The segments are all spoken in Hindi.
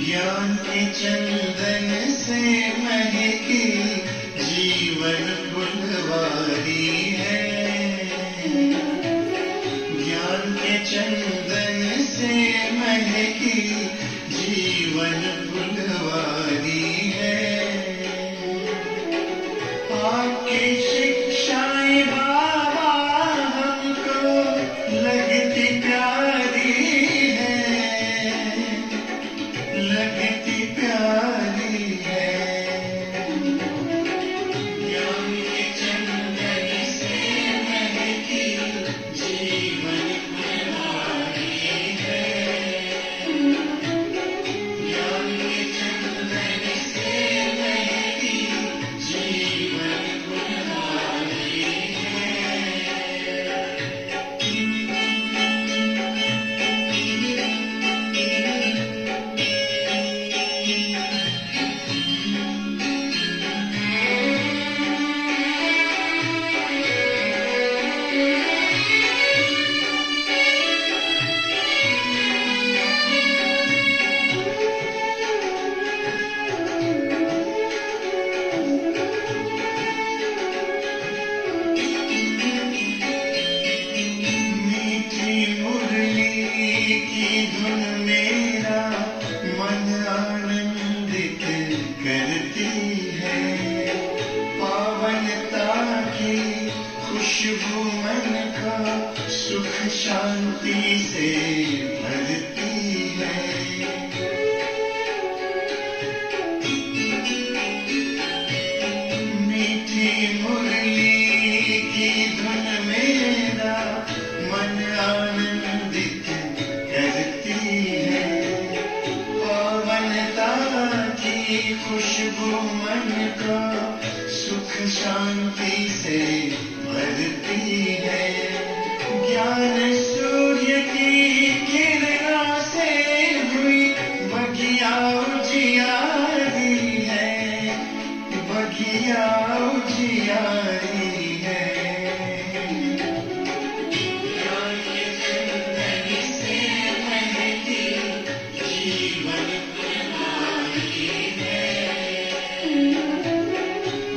ज्ञान के चंदन से महकी जीवन फुलवारी है। ज्ञान के चंदन से महकी जीवन फुलवारी है। आपकी शिक्षाएं बाबा हमको लगती प्यारी है, लगती प्यारी है। ज्ञान के चंदन से महकी जीवन फुलवारी है। ज्ञान के चंदन से महकी जीवन फुलवारी है। मीठी मुरली की धुन मेरा मन आनंदित करती है। पावनता की खुशबू मन का सुख शांति से भरती है। मीठी मुरली की धुन मेरा मन आनंदित करती है। पावनता की खुशबू मन का सुख शांति से भरती है। ज्ञान सूर्य की किरणों से हुई बगिया उजियारी है, बगिया उजियारी है। ज्ञान के चंदन से महकी जीवन फुलवारी है।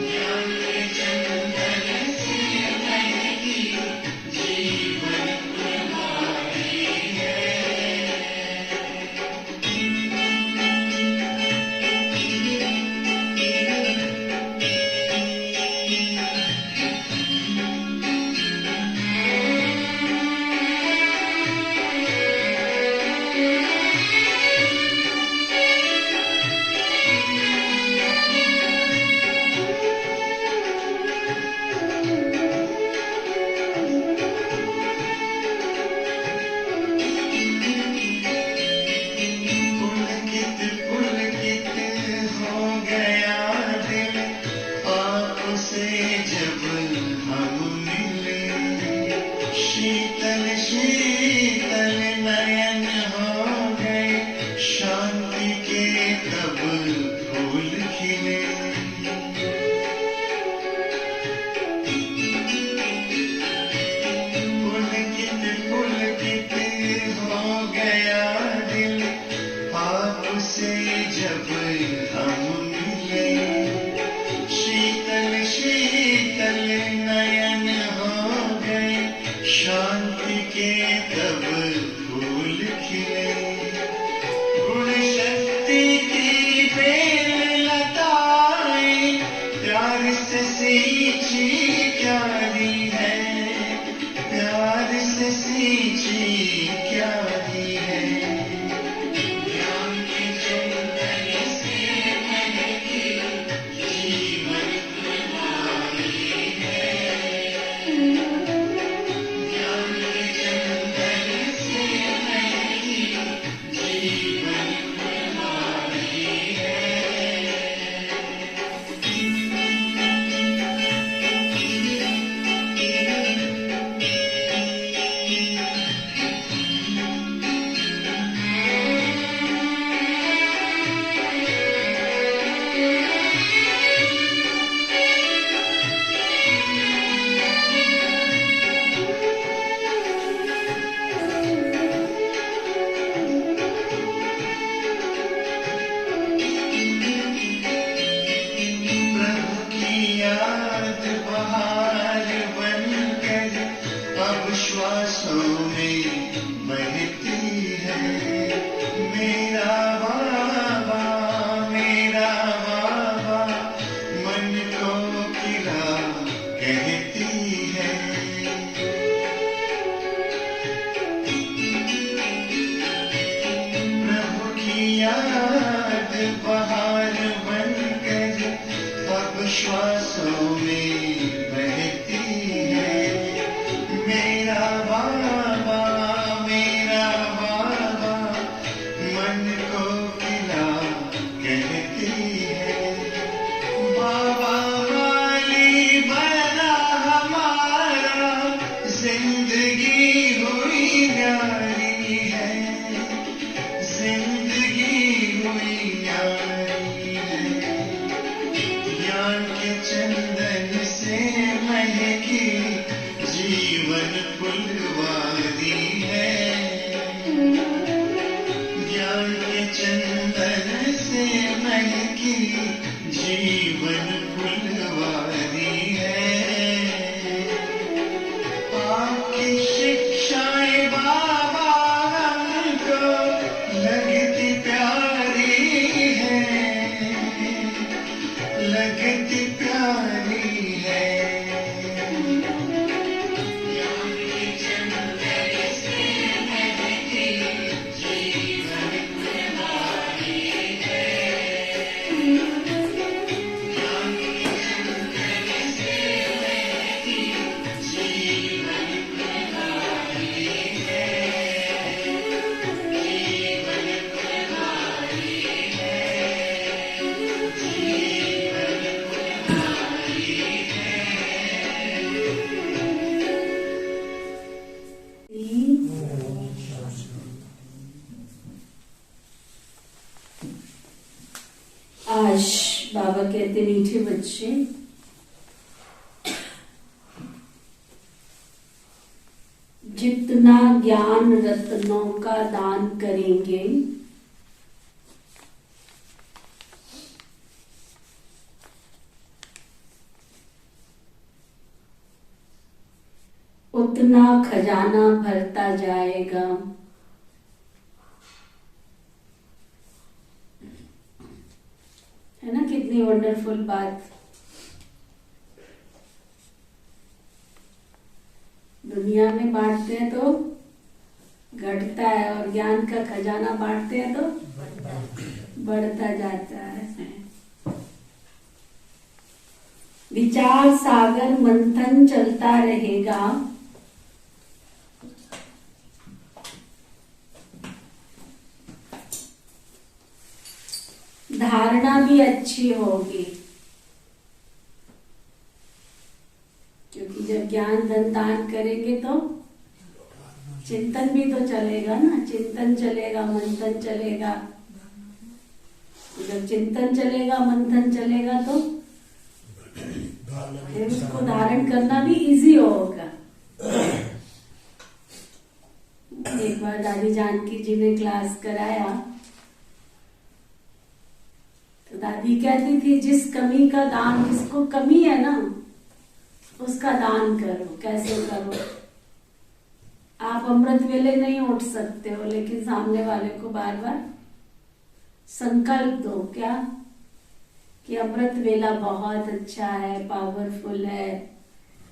ज्ञान के चंदन से महकी जीवन फुलवारी है। पुलकित पुलकित हो गया दिल आपसे जब हम मिले। शीतल शीतल नयन हो गए, शांति के तब फूल खिले। पुलकित पुलकित हो गया दिल आपसे जब हम मिले। शीतल शीतल नयन हो गए, शांति के तब फूल खिले। गुण बेल लताएं प्यार से सींची क्यारी है, प्यार से सींची क्यारी है। ज्ञान के चंदन से महकी जीवन कुमारी है, ज्ञान के चंदन से महकी जीवन कुमारी है। प्रभु की याद बहार बनकर अब श्वासों में बहती है। मेरा बाबा मन को खिला कहती है। प्रभु की याद बहार बनकर अब श्वासों में बहती है। मेरा बाबा मन को खिला कहती है। बाबा वाली बना हमारा जिंदगी हुई न्यारी है, जिंदगी हुई न्यारी है। ज्ञान के चंदन से महकी जीवन फुलवारी है, ज्ञान के चंदन से महकी जीवन फुलवारी है। आपकी शिक्षाएं बाबा हमको लगती प्यारी है, लगती प्यारी है। ज्ञान के चंदन से महकी जीवन कुमारी है, ज्ञान के चंदन से महकी जीवन कुमारी है, जीवन कुमारी है, जीवन कुमारी आज बाबा कहते मीठे बच्चे, जितना ज्ञान रत्नों का दान करेंगे उतना खजाना भरता जाएगा। है ना, कितनी वंडरफुल बात। दुनिया में बांटते हैं तो घटता है और ज्ञान का खजाना बांटते हैं तो बढ़ता जाता है। विचार सागर मंथन चलता रहेगा, धारणा भी अच्छी होगी, क्योंकि जब ज्ञान धन दान करेंगे तो चिंतन भी तो चलेगा ना, चिंतन चलेगा, मंथन चलेगा। जब चिंतन चलेगा, मंथन चलेगा तो फिर उसको धारण करना भी इजी होगा। एक बार दादी जानकी जी ने क्लास कराया तो दादी कहती थी, जिस कमी का दान, जिसको कमी है ना उसका दान करो। कैसे करो? आप अमृत वेले नहीं उठ सकते हो, लेकिन सामने वाले को बार बार संकल्प दो क्या कि अमृत वेला बहुत अच्छा है, पावरफुल है।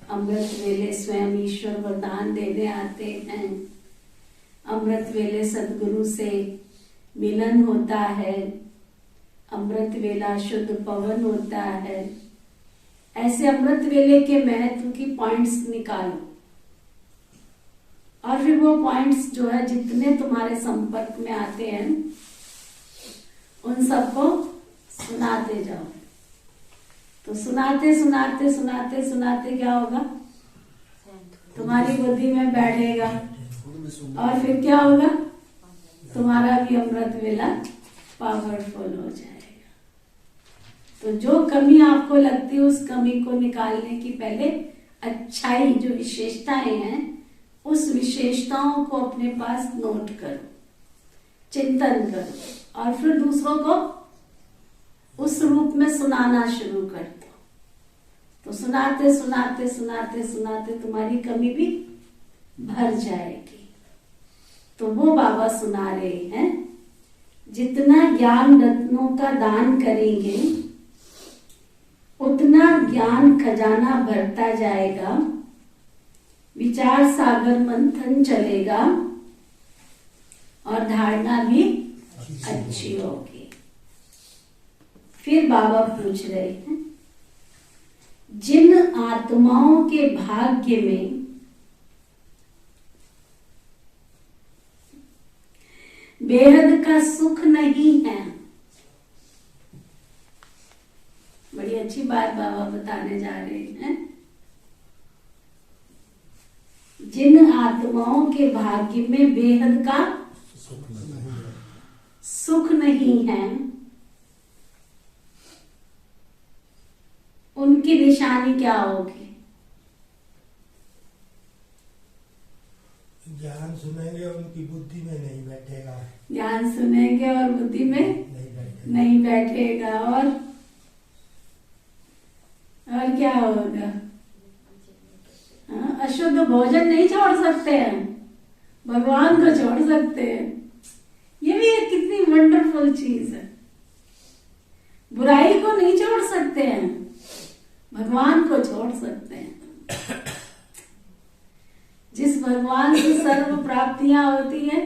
अमृत वेले स्वयं ईश्वर वरदान देने आते हैं। अमृत वेले सदगुरु से मिलन होता है। अमृत वेला शुद्ध पवन होता है। ऐसे अमृत वेले के महत्व की पॉइंट्स निकालो और फिर वो पॉइंट्स जो है जितने तुम्हारे संपर्क में आते हैं उन सबको सुनाते जाओ। तो सुनाते सुनाते सुनाते सुनाते क्या होगा, तुम्हारी बुद्धि में बैठेगा और फिर क्या होगा, तुम्हारा भी अमृत वेला पावरफुल हो जाएगा। तो जो कमी आपको लगती है उस कमी को निकालने की पहले अच्छाई जो विशेषताएं हैं उस विशेषताओं को अपने पास नोट करो, चिंतन करो और फिर दूसरों को उस रूप में सुनाना शुरू कर दो। तो सुनाते सुनाते सुनाते सुनाते तुम्हारी कमी भी भर जाएगी। तो वो बाबा सुना रहे हैं, जितना ज्ञान रत्नों का दान करेंगे उतना ज्ञान खजाना भरता जाएगा, विचार सागर मंथन चलेगा और धारणा भी अच्छी होगी। फिर बाबा पूछ रहे हैं, जिन आत्माओं के भाग्य में बेहद का सुख नहीं है, बड़ी अच्छी बात बाबा बताने जा रहे हैं। जिन आत्माओं के भाग्य में बेहद का सुख नहीं है, उनकी निशानी क्या होगी? ज्ञान सुनेंगे और उनकी बुद्धि में नहीं बैठेगा। ज्ञान सुनेंगे और बुद्धि में नहीं बैठेगा। और क्या होगा? अशुद्ध भोजन नहीं छोड़ सकते हैं, भगवान को छोड़ सकते हैं। ये भी एक कितनी वंडरफुल चीज है। बुराई को नहीं छोड़ सकते हैं, भगवान को छोड़ सकते हैं। जिस भगवान की सर्व प्राप्तियां होती है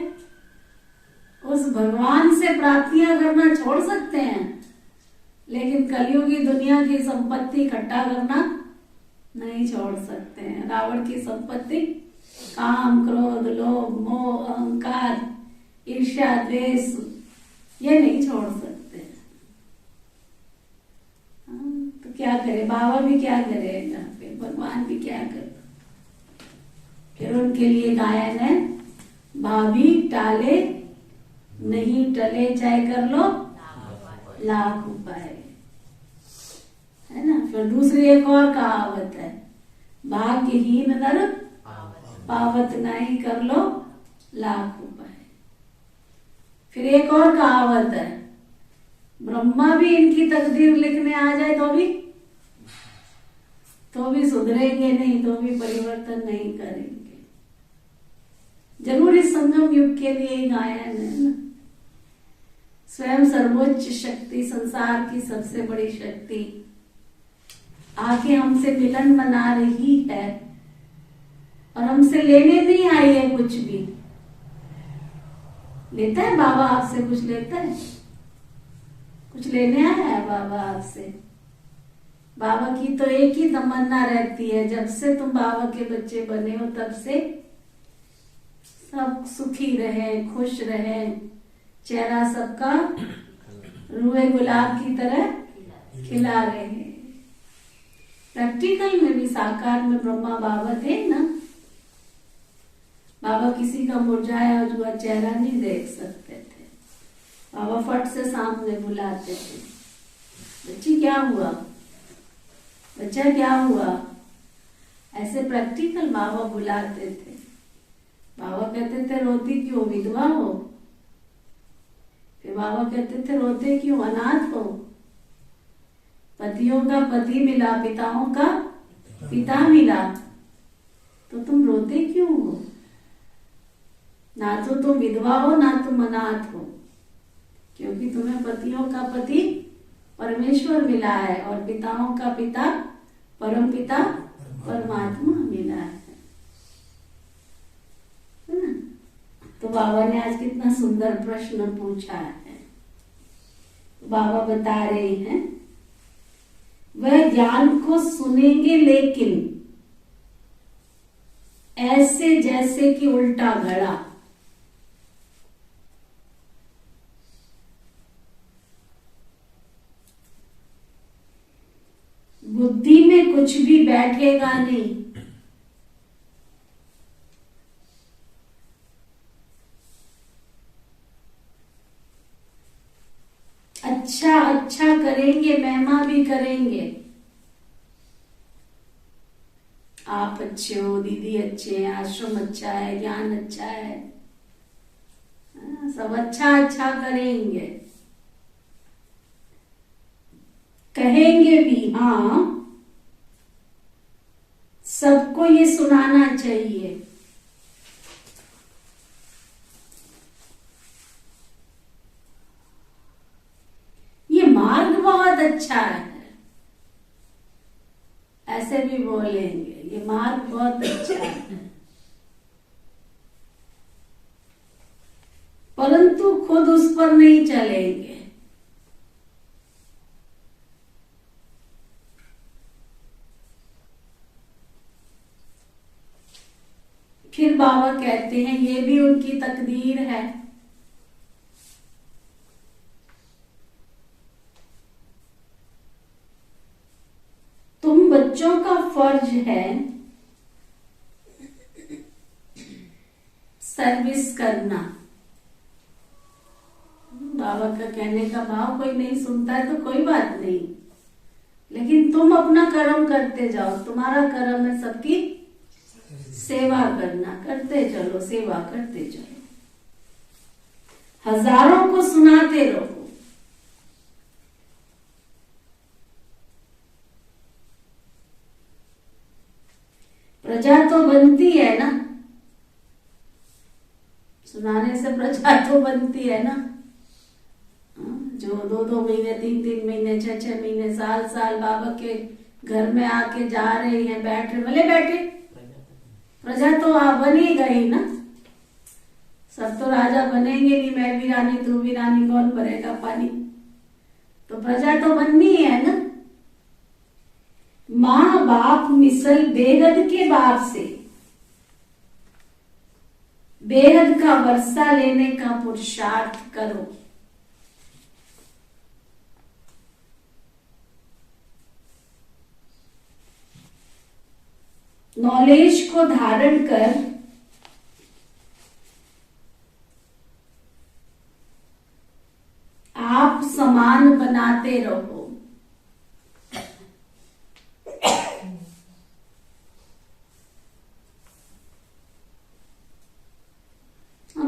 उस भगवान से प्राप्तियां करना छोड़ सकते हैं, लेकिन कलयुगी दुनिया की संपत्ति इकट्ठा करना नहीं छोड़ सकते हैं। रावण की संपत्ति काम, क्रोध, लोभ, मोह, अहंकार, ईर्ष्या, द्वेष, ये नहीं छोड़ सकते। तो क्या करे बाबा भी, क्या करेगा फिर भगवान भी क्या करे? फिर उनके लिए गायन है, भाभी टाले नहीं टले, चाहे कर लो लाख उपाय, है ना। फिर दूसरी एक और कहावत है, भाग्यहीन नर पावत नहीं, कर लो लाख उपाय। फिर एक और कहावत है, ब्रह्मा भी इनकी तकदीर लिखने आ जाए तो भी सुधरेंगे नहीं, तो भी परिवर्तन नहीं करेंगे। जरूर इस संगम युग के लिए ही गायन है ना। स्वयं सर्वोच्च शक्ति, संसार की सबसे बड़ी शक्ति आके हमसे मिलन बना रही है और हमसे लेने नहीं आई है कुछ भी। लेता है बाबा आपसे कुछ? लेता है कुछ? लेने आया है बाबा आपसे? बाबा की तो एक ही तमन्ना रहती है, जब से तुम बाबा के बच्चे बने हो तब से सब सुखी रहे, खुश रहे, चेहरा सबका रुए गुलाब की तरह खिला रहे। प्रैक्टिकल में भी साकार में ब्रह्मा बाबा थे ना। बाबा किसी का मुरझाया हुआ चेहरा नहीं देख सकते थे, बाबा फट से सामने बुलाते थे, बच्ची क्या हुआ, बच्चा क्या हुआ, ऐसे प्रैक्टिकल बाबा बुलाते थे। बाबा कहते थे रोती क्यों, विधवा हो? फिर बाबा कहते थे रोते क्यों, अनाथ हो? पतियों का पति मिला, पिताओं का पिता मिला, तो तुम रोते क्यों हो? ना तो तुम विधवा हो, ना तुम अनाथ हो, क्योंकि तुम्हें पतियों का पति परमेश्वर मिला है और पिताओं का पिता परम पिता परमात्मा मिला है ना? तो बाबा ने आज कितना सुंदर प्रश्न पूछा है। बाबा बता रहे हैं वह ज्ञान को सुनेंगे लेकिन ऐसे जैसे कि उल्टा घड़ा। बुद्धि में कुछ भी बैठेगा नहीं। अच्छा अच्छा करेंगे, महिमा भी करेंगे। आप अच्छे हो, दीदी अच्छे हैं, आश्रम अच्छा है, ज्ञान अच्छा है, सब अच्छा अच्छा करेंगे, कहेंगे भी। हाँ, सबको ये सुनाना चाहिए। ये मार्ग बहुत अच्छा है, ऐसे भी बोलेंगे ये मार्ग बहुत अच्छा है, परंतु खुद उस पर नहीं चलेंगे। फिर बाबा कहते हैं ये भी उनकी तकदीर है। तुम बच्चों का फर्ज है सर्विस करना। बाबा का कहने का भाव कोई नहीं सुनता है तो कोई बात नहीं, लेकिन तुम अपना कर्म करते जाओ। तुम्हारा कर्म है सबकी सेवा करना, करते चलो, सेवा करते चलो, हजारों को सुनाते रहो। प्रजा तो बनती है ना, सुनाने से प्रजा तो बनती है ना। जो 2-2 महीने, 3-3 महीने, 6-6 महीने, साल बाबा के घर में आके जा रहे हैं, बैठ रहे, भले बैठे, प्रजा तो बन ही गई ना। सब तो राजा बनेंगे नहीं, मैं भी रानी, तू भी रानी, कौन भरेगा पानी? तो प्रजा तो बननी है ना। माँ बाप मिसल बेहद के बाप से बेहद का वर्षा लेने का पुरुषार्थ करो। नॉलेज को धारण कर आप समान बनाते रहो।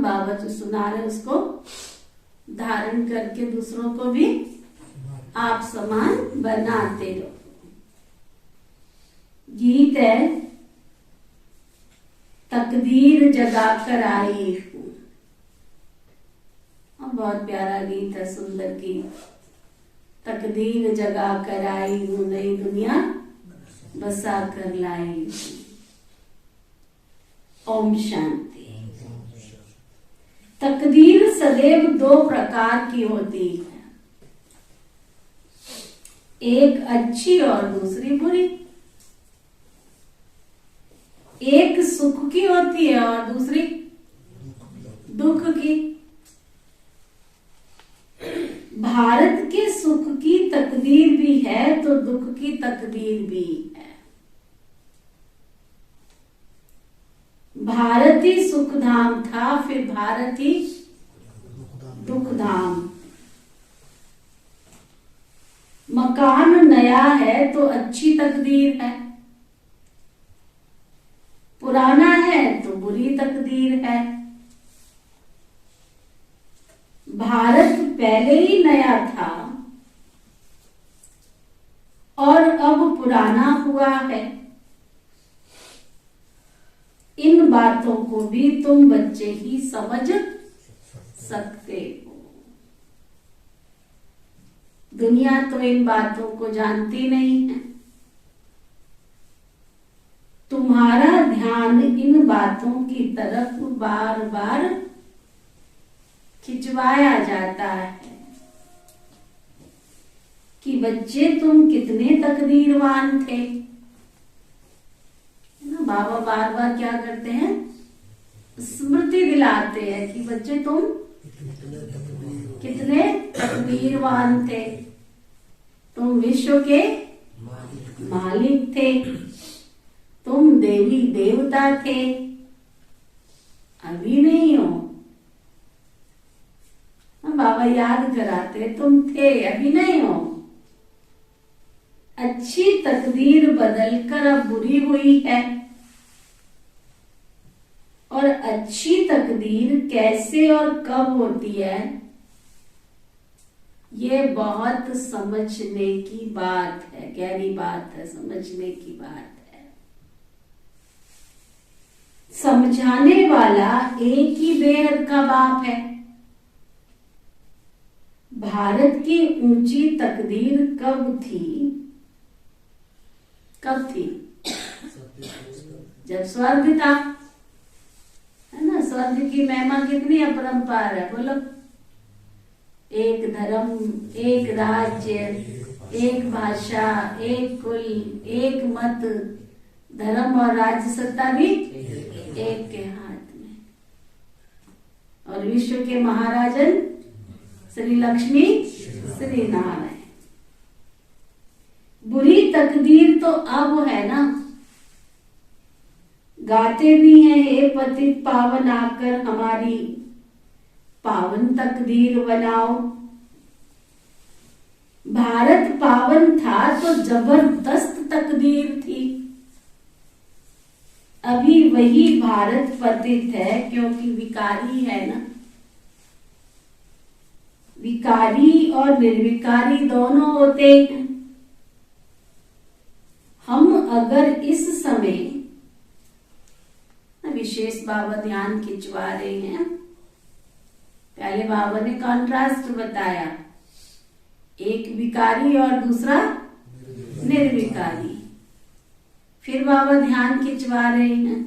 बाबा जो सुना रहे उसको धारण करके दूसरों को भी आप समान बनाते रहो। गीत है तकदीर जगा कर आई हूं। बहुत प्यारा गीत है, सुंदर गीत। तकदीर जगा कर आई हूं, नई दुनिया बसा कर लाई हूं। ओम शांति। तकदीर सदैव 2 प्रकार की होती है, एक अच्छी और दूसरी बुरी। एक सुख की होती है और दूसरी दुख की। भारत के सुख की तकदीर भी है तो दुख की तकदीर भी है। भारत ही सुख धाम था, फिर भारत ही दुख धाम। मकान नया है तो अच्छी तकदीर है, पुराना है तो बुरी तकदीर है। भारत पहले ही नया था और अब पुराना हुआ है। इन बातों को भी तुम बच्चे ही समझ सकते हो। दुनिया तो इन बातों को जानती नहीं है। तुम्हारा ध्यान इन बातों की तरफ बार बार खिंचवाया जाता है कि बच्चे तुम कितने तकदीरवान थे। ना बाबा बार बार क्या करते हैं, स्मृति दिलाते हैं कि बच्चे तुम कितने तकदीरवान थे, तुम विश्व के मालिक थे, तुम देवी देवता थे, अभी नहीं हो। बाबा याद कराते तुम थे, अभी नहीं हो। अच्छी तकदीर बदलकर अब बुरी हुई है, और अच्छी तकदीर कैसे और कब होती है, ये बहुत समझने की बात है, गहरी बात है, समझने की बात है। समझाने वाला एक ही बेहद का बाप है। भारत की ऊंची तकदीर कब थी? कब थी? जब स्वर्ग था, है ना। स्वर्ग की महिमा कितनी अपरंपार है, बोलो। एक धर्म, एक राज्य, एक भाषा, एक कुल, एक मत, धर्म और राज्य सत्ता भी एक के हाथ में, और विश्व के महाराजन श्री लक्ष्मी श्री नारायण। बुरी तकदीर तो अब है ना। गाते भी हैं, हे पतित पावन आकर हमारी पावन तकदीर बनाओ। भारत पावन था तो जबरदस्त तकदीर थी। अभी वही भारत पतित है क्योंकि विकारी है ना। विकारी और निर्विकारी दोनों होते हैं। हम अगर इस समय, विशेष बाबा ध्यान खिंचवा रहे हैं, पहले बाबा ने कॉन्ट्रास्ट बताया, एक विकारी और दूसरा निर्विकारी। फिर बाबा ध्यान खिंचवा रहे हैं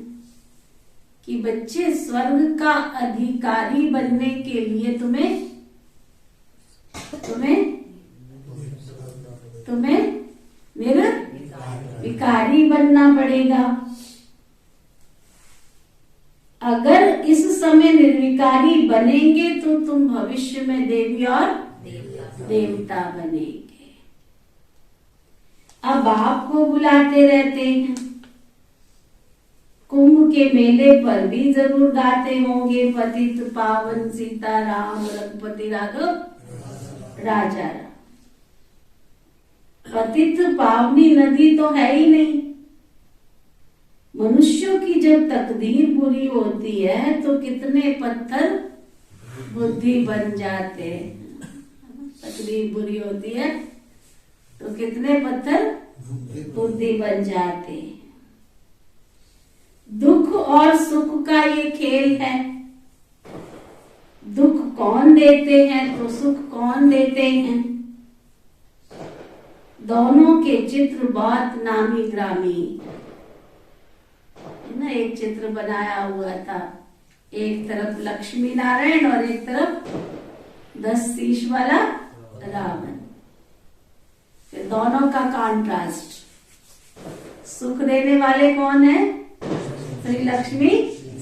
कि बच्चे स्वर्ग का अधिकारी बनने के लिए तुम्हें निर्विकारी बनना पड़ेगा। अगर इस समय निर्विकारी बनेंगे तो तुम भविष्य में देवी और देवता बनेंगे। अब आपको बुलाते रहते हैं, कुंभ के मेले पर भी जरूर गाते होंगे, पतित पावन सीताराम रघुपति राघव राजा राम। पतित पावनी नदी तो है ही नहीं। मनुष्यों की जब तकदीर बुरी होती है तो कितने पत्थर बुद्धि बन जाते हैं। तकदीर बुरी होती है तो कितने पत्थर बुद्धि बन जाते हैं। दुख और सुख का ये खेल है। दुख कौन देते हैं तो सुख कौन देते हैं। दोनों के चित्र बहुत नामी ग्रामी ना। एक चित्र बनाया हुआ था, एक तरफ लक्ष्मी नारायण और एक तरफ 10 शीश वाला रावण। फिर दोनों का कॉन्ट्रास्ट। सुख देने वाले कौन है? श्री लक्ष्मी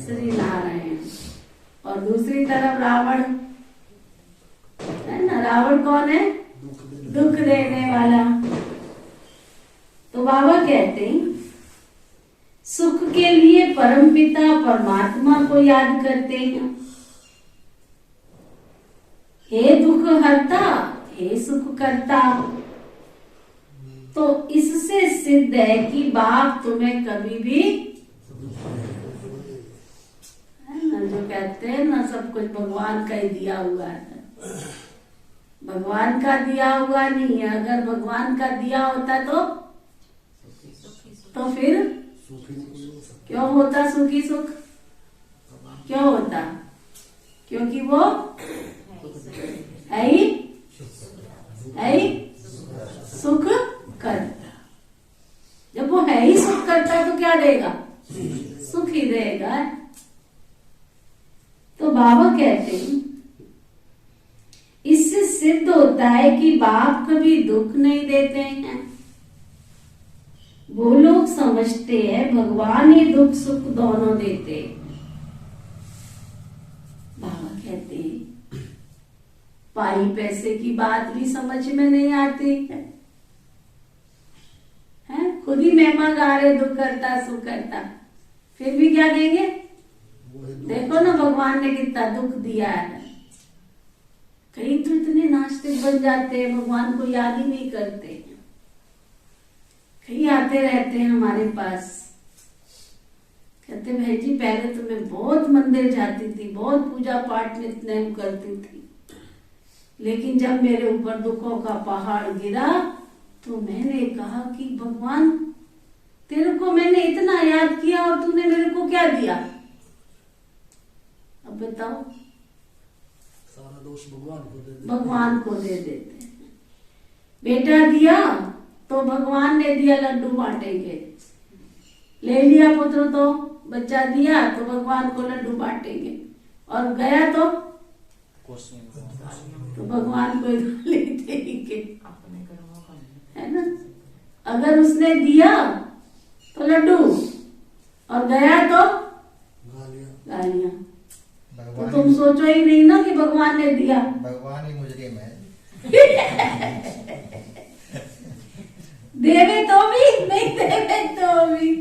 श्री नारायण। और दूसरी तरफ रावण है ना। रावण कौन है? दुख देने वाला। तो बाबा कहते हैं सुख के लिए परमपिता परमात्मा को याद करते हैं। हे दुख हरता, हे सुख करता। तो इससे सिद्ध है कि बाप तुम्हें कभी भी, है ना, जो कहते हैं ना सब कुछ भगवान का ही दिया हुआ है। भगवान का दिया हुआ नहीं है। अगर भगवान का दिया होता तो फिर क्यों होता सुखी सुख? क्यों होता? क्योंकि वो है ही है ही सुख करता। जब वो है ही सुख करता तो क्या देगा? सुख ही देगा। तो बाबा कहते हैं इससे सिद्ध होता है कि बाप कभी दुख नहीं देते हैं। वो लोग समझते हैं भगवान ही दुख सुख दोनों देते हैं। बाबा कहते हैं पाई पैसे की बात भी समझ में नहीं आती है, खुद ही महिमा गा रहे दुख करता सुख करता, फिर भी क्या देंगे? देखो ना भगवान ने कितना दुख दिया है। कई तो इतने नास्तिक बन जाते हैं, भगवान को याद ही नहीं करते। कई आते रहते हैं हमारे पास, कहते भाई जी पहले तो मैं बहुत मंदिर जाती थी, बहुत पूजा पाठ में इतने करती थी, लेकिन जब मेरे ऊपर दुखों का पहाड़ गिरा तो मैंने कहा कि भगवान तेरे को मैंने इतना याद किया और तूने मेरे को क्या दिया? अब बताओ। सारा दोष भगवान को दे देते हैं। बेटा दिया तो भगवान ने दिया, लड्डू बांटेंगे। ले लिया पुत्र तो बच्चा दिया तो भगवान को लड्डू बांटेंगे, और गया तो भगवान को ले देंगे, है ना। अगर उसने दिया तो लड्डू और गया तो गालियां। तो तुम सोचो ही नहीं ना कि भगवान ने दिया। भगवान ही मुजरिम है। देवे तो भी नहीं देवे तो भी,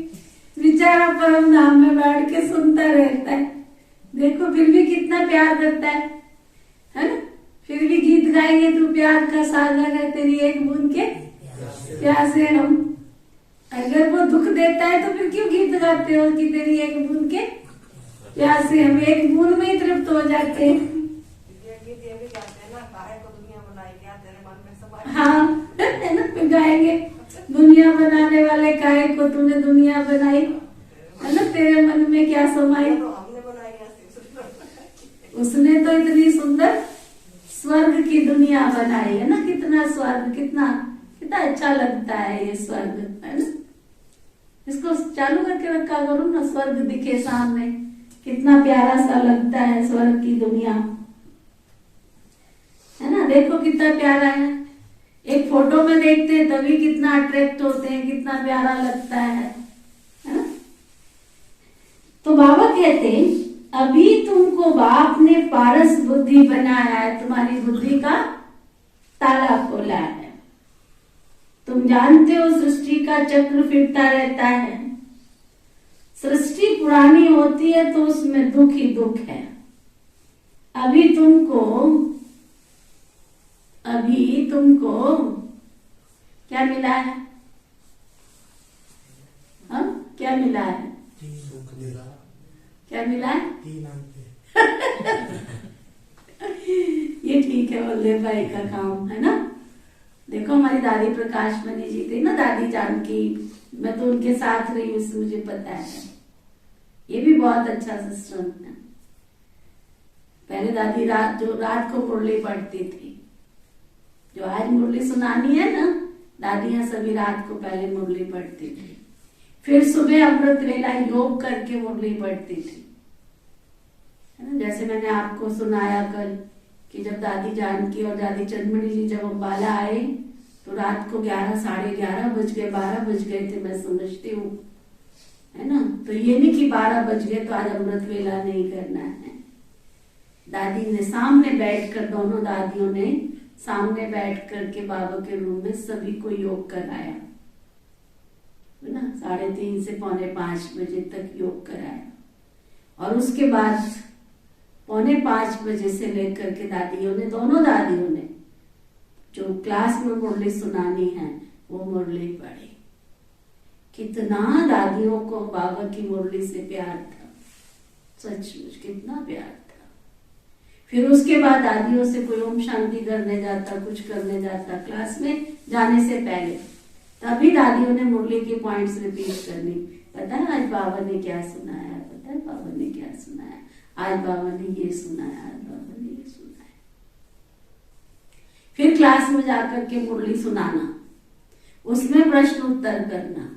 बेचारा परम धाम में बैठ के सुनता रहता है। देखो फिर भी कितना प्यार करता है ना। फिर भी गीत गाएंगे तू प्यार का सागर है तेरी एक बूंद के प्यासे हम। अगर वो दुख देता है तो फिर क्यों गीत गाते हो कि तेरी एक बूंद के प्यासे हम? एक बूंद में ही तृप्त हो जाते हैं। हाँ है ना, फिर गाएंगे दुनिया बनाने वाले काहे को तूने दुनिया बनाई, है ना, तेरे मन में क्या समाई। उसने तो इतनी सुंदर स्वर्ग की दुनिया बनाई है ना। कितना स्वर्ग, कितना कितना अच्छा लगता है ये स्वर्ग, है ना। इसको चालू करके रखा करो ना, स्वर्ग दिखे सामने, कितना प्यारा सा लगता है स्वर्ग की दुनिया, है ना। देखो कितना प्यारा है। एक फोटो में देखते हैं तभी कितना अट्रैक्ट होते हैं, कितना प्यारा लगता है ना। तो बाबा कहते हैं अभी तुमको बाप ने पारस बुद्धि बनाया है, तुम्हारी बुद्धि का ताला खोला है। तुम जानते हो सृष्टि का चक्र फिरता रहता है। सृष्टि पुरानी होती है तो उसमें दुख ही दुख है। अभी तुमको क्या मिला है? हाँ क्या मिला है? क्या मिला है? ये ठीक है बल्देव भाई का काम, है ना। देखो हमारी दादी प्रकाश मणि जी थी ना, दादी जानकी, मैं तो उनके साथ रही हूँ, इससे मुझे पता है। ये भी बहुत अच्छा सिस्टम है। पहले दादी रात को मुरली पढ़ती थी। जो आज मुरली सुनानी है ना, दादियां सभी रात को पहले मुरली पढ़ती थी, फिर सुबह अमृत वेला योग करके मुरली पढ़ती थी, है ना। जैसे मैंने आपको सुनाया कल कि जब दादी जानकी और दादी चंदमणि जी जब अम्बाला आए तो रात को 11, साढ़े 11 बज गए, 12 बज गए थे, मैं समझती हूँ, है ना। तो ये नहीं कि 12 बज गए तो आज अमृत वेला नहीं करना है। दादी ने सामने बैठकर, दोनों दादियों ने सामने बैठ करके बाबा के रूम में सभी को योग कराया, है ना। 3:30 से 4:45 बजे तक योग कराया, और उसके बाद 4:45 बजे से लेकर के दादियों ने, दोनों दादियों ने जो क्लास में मुरली सुनानी है वो मुरली पढ़ी। कितना दादियों को बाबा की मुरली से प्यार था, सचमुच कितना प्यार था। फिर उसके बाद दादियों से कोई ओम शांति करने जाता, कुछ करने जाता क्लास में जाने से पहले, तभी दादियों ने मुरली के पॉइंट्स रिपीट करनी। पता है आज बाबा ने क्या सुनाया, पता है बाबा ने क्या सुनाया, आज बाबा ने ये सुनाया, आज बाबा ने ये सुनाया। फिर क्लास में जाकर के मुरली सुनाना, उसमें प्रश्न उत्तर करना।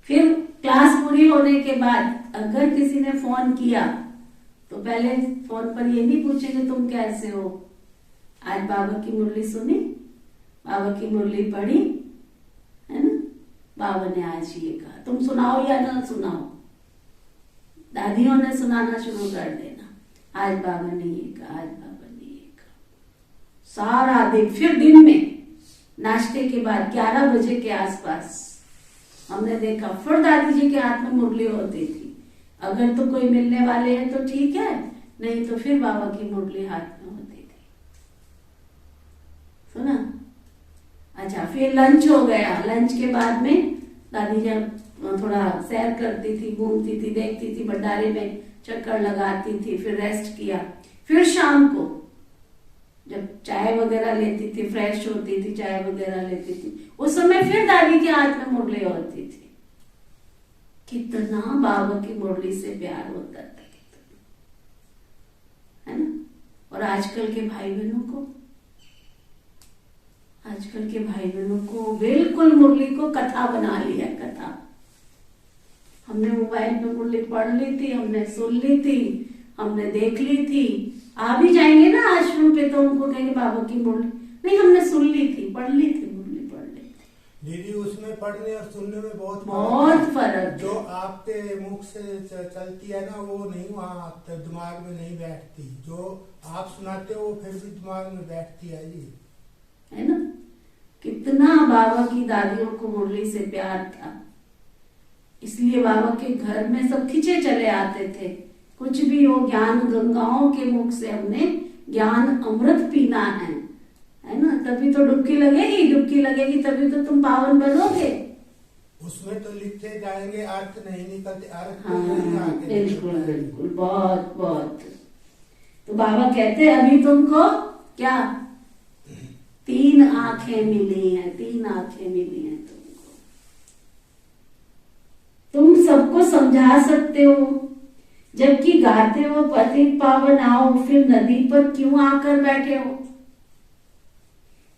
फिर क्लास पूरी होने के बाद अगर किसी ने फोन किया तो पहले फोन पर ये नहीं पूछेंगे तुम कैसे हो, आज बाबा की मुरली सुनी, बाबा की मुरली पढ़ी, है ना, बाबा ने आज ये कहा, तुम सुनाओ या ना सुनाओ। दादियों ने सुनाना शुरू कर देना, आज बाबा ने ये कहा, आज बाबा ने ये कहा, सारा दिन। फिर दिन में नाश्ते के बाद 11 बजे के आसपास हमने देखा फिर दादी जी के हाथ में मुरली होती थी। अगर तो कोई मिलने वाले हैं तो ठीक है, नहीं तो फिर बाबा की मुरली हाथ में होती थी। सुना? अच्छा, फिर लंच हो गया। लंच के बाद में दादी जब थोड़ा सैर करती थी, घूमती थी, देखती थी, भंडारे में चक्कर लगाती थी, फिर रेस्ट किया। फिर शाम को जब चाय वगैरह लेती थी, फ्रेश होती थी, चाय वगैरह लेती थी, उस समय फिर दादी के हाथ में मुरली होती थी। कितना बाबा की मुरली से प्यार होता था, कितना, है ना। और आजकल के भाई बहनों को, आजकल के भाई बहनों को बिल्कुल मुरली को कथा बना लिया, कथा। हमने मोबाइल पे मुरली पढ़ ली थी, हमने सुन ली थी, हमने देख ली थी। आ भी जाएंगे ना आश्रम पे तो उनको कहेंगे बाबा की मुरली, नहीं हमने सुन ली थी, पढ़ ली थी, मुरली पढ़ ली थी। दीदी, उसमें पढ़ने और सुनने में बहुत फर्क। जो आपके मुख से चलती है ना, वो नहीं वहाँ दिमाग में नहीं बैठती। जो आप सुनाते हो वो फिर भी दिमाग में बैठती है जी, है ना। कितना बाबा की दादियों को मुरली से प्यार था, इसलिए बाबा के घर में सब खिंचे चले आते थे। कुछ भी हो, ज्ञान गंगाओं के मुख से हमने ज्ञान अमृत पीना है ना। तभी तो डुबकी लगेगी, डुबकी लगेगी तभी तो तुम पावन बनोगे। उसमें तो लिखे जाएंगे, अर्थ नहीं निकलते, अर्थ हाँ, नहीं आते। बिल्कुल बिल्कुल, बहुत बहुत। तो बाबा कहते अभी तुमको क्या 3 आंखें मिली हैं, 3 आंखें मिली हैं तुमको। तुम सबको समझा सकते हो, जबकि गाते हो पतित पावन आओ, फिर नदी पर क्यों आकर बैठे हो।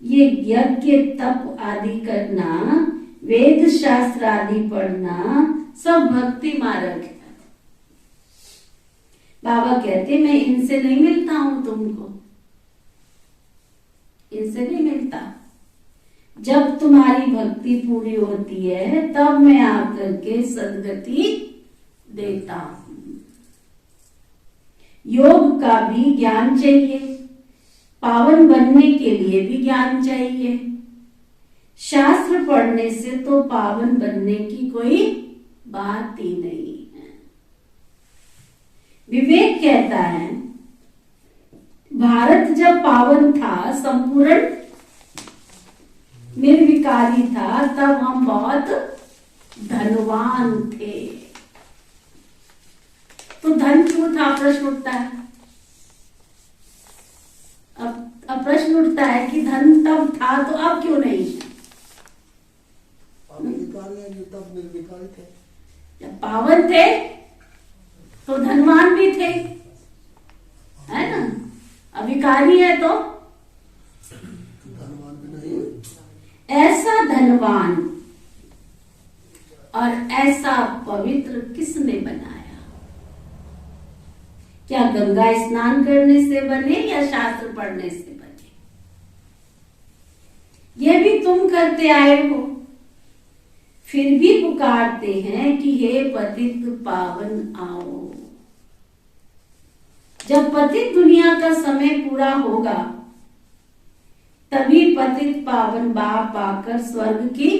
ये यज्ञ तप आदि करना, वेद शास्त्र आदि पढ़ना सब भक्ति मार्ग है। बाबा कहते मैं इनसे नहीं मिलता हूं तुमको, इनसे नहीं मिलता। जब तुम्हारी भक्ति पूरी होती है तब मैं आकर के सदगति देता हूं। योग का भी ज्ञान चाहिए, पावन बनने के लिए भी ज्ञान चाहिए। शास्त्र पढ़ने से तो पावन बनने की कोई बात ही नहीं है। विवेक कहता है भारत जब पावन था, संपूर्ण निर्विकारी था, तब हम बहुत धनवान थे। तो धन क्यों था, प्रश्न उठता है। अब प्रश्न उठता है कि धन तब था तो अब क्यों नहीं है। जो तब निर्विकारी थे, जब पावन थे तो धनवान भी थे, है ना। अभिकारी है तो धनवान भी नहीं है। ऐसा धनवान और ऐसा पवित्र किसने बनाया। क्या गंगा स्नान करने से बने या शास्त्र पढ़ने से बने। यह भी तुम करते आए हो, फिर भी पुकारते हैं कि हे पतित पावन आओ। जब पतित दुनिया का समय पूरा होगा तभी पतित पावन बाप आकर स्वर्ग की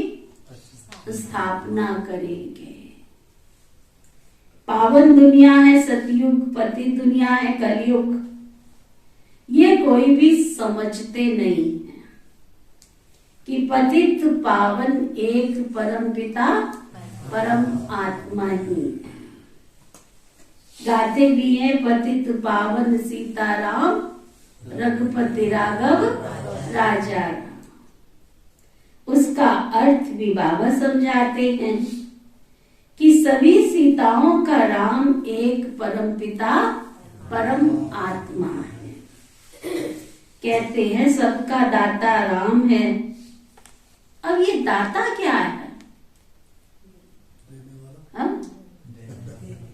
स्थापना करेंगे। पावन दुनिया है सतयुग, पतित दुनिया है कलयुग। ये कोई भी समझते नहीं है कि पतित पावन एक परम पिता परम आत्मा ही है। गाते भी हैं पतित पावन सीताराम, रघुपति राघव राजा राम। उसका अर्थ भी बाबा समझाते हैं कि सभी सीताओं का राम एक परम पिता परम आत्मा है। कहते हैं सबका दाता राम है। अब ये दाता क्या है? हम?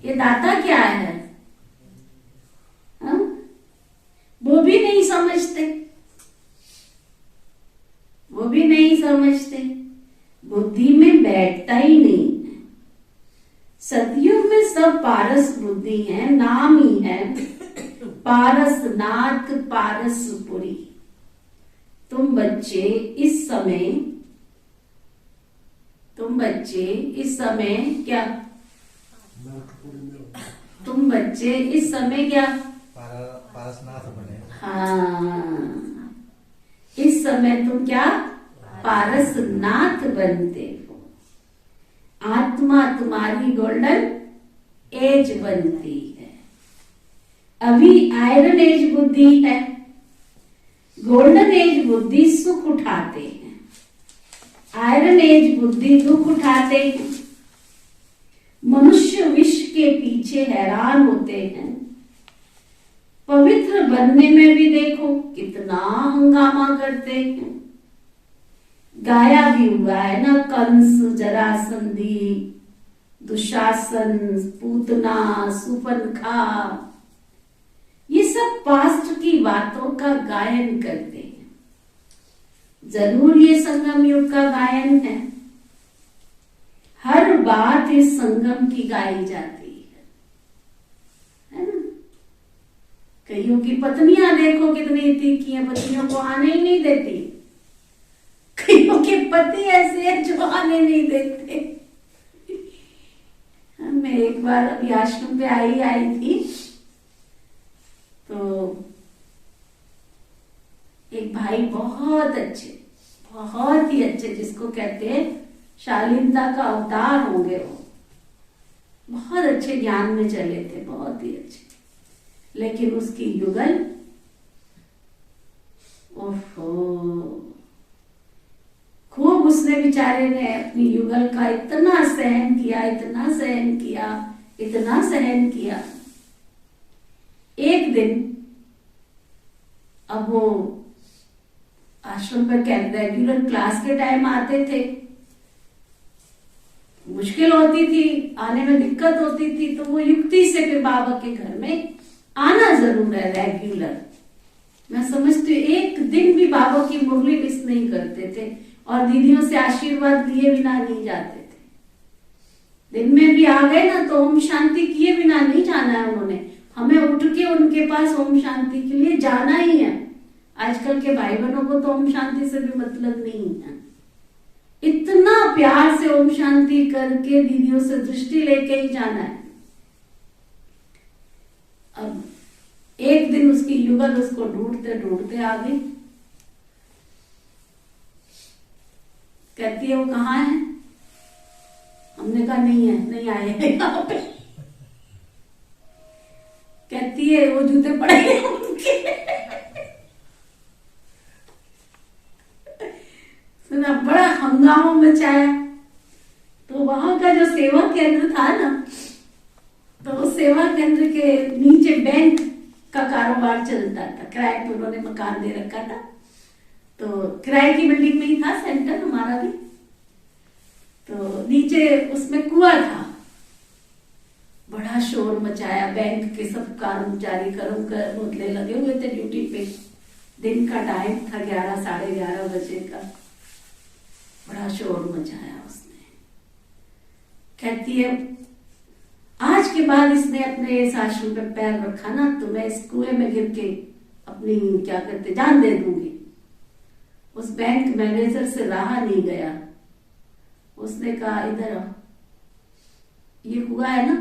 ये दाता क्या है? हम? वो भी नहीं समझते, वो भी नहीं समझते, बुद्धि में बैठता ही नहीं है। सतयुग में सब पारस बुद्धि है, नाम ही है पारस नाथ पारसपुरी। तुम बच्चे इस समय क्या? तुम बच्चे इस समय क्या? पारसनाथ बने। हाँ, इस समय तुम क्या? पारसनाथ बनते हो। आत्मा तुम्हारी गोल्डन एज बनती है। अभी आयरन एज बुद्धि है, गोल्डन एज बुद्धि सुख उठाते हैं, आयरन एज बुद्धि दुख उठाते हैं। मनुष्य विश्व के पीछे हैरान होते हैं। पवित्र बनने में भी देखो कितना हंगामा करते हैं। गाया भी हुआ है ना, कंस, जरासंधी, दुशासन, पूतना, सुपनखा, ये सब पास्ट की बातों का गायन करते हैं। जरूर ये संगम युग का गायन है। हर बात इस संगम की गाई जाती है ना। कईयों की पत्नियां देखो कितनी तीखी हैं, पत्नियों को आने ही नहीं देती। कईयों के पति ऐसे हैं जो आने नहीं देते। मैं एक बार अभी आश्रम पे आई थी, तो एक भाई बहुत ही अच्छे जिसको कहते हैं शालीनता का अवतार होंगे, वो बहुत अच्छे ज्ञान में चले थे, बहुत ही अच्छे। लेकिन उसकी युगल, ओहो, खूब उसने बेचारे ने अपनी युगल का इतना सहन किया। एक दिन, अब वो आश्रम पर रेगुलर क्लास के टाइम आते थे, मुश्किल होती थी, आने में दिक्कत होती थी, तो वो युक्ति से फिर बाबा के घर में आना जरूर है रेगुलर। मैं समझती हूँ एक दिन भी बाबा की मुरली मिस नहीं करते थे, और दीदियों से आशीर्वाद लिए बिना नहीं जाते थे। दिन में भी आ गए ना तो ओम शांति किए बिना नहीं जाना है उन्होंने, हमें उठ के उनके पास ओम शांति के लिए जाना ही है। आजकल के भाई बहनों को तो ओम शांति से भी मतलब नहीं है। इतना प्यार से ओम शांति करके दीदियों से दृष्टि लेके ही जाना है। अब एक दिन उसकी युगल उसको ढूंढते आ गई। कहती है वो कहाँ है? हमने कहा नहीं आए हैं यहाँ पे। कहती है वो जूते पड़े हैं उनके। सुना, बड़ा हंगामा मचाया। तो वहां का जो सेवा केंद्र था ना, तो उस सेवा केंद्र के नीचे बैंक का कारोबार चलता था। किराए पे उन्होंने मकान दे रखा था, तो किराए की बिल्डिंग में ही था सेंटर हमारा भी। तो नीचे उसमें कुआं था, बड़ा शोर मचाया। बैंक के सब कर्मचारी मुतले लगे हुए थे ड्यूटी पे। दिन का टाइम था, 11 साढ़े 11 बजे का। बड़ा शोर मचाया उसने। कहती है आज के बाद इसने अपने इस आश्रम पे पैर रखा ना, तो मैं इस कुएं में गिर के अपनी क्या कहते जान दे दूंगी। उस बैंक मैनेजर से रहा नहीं गया। उसने कहा इधर आओ, ये कुआं है ना,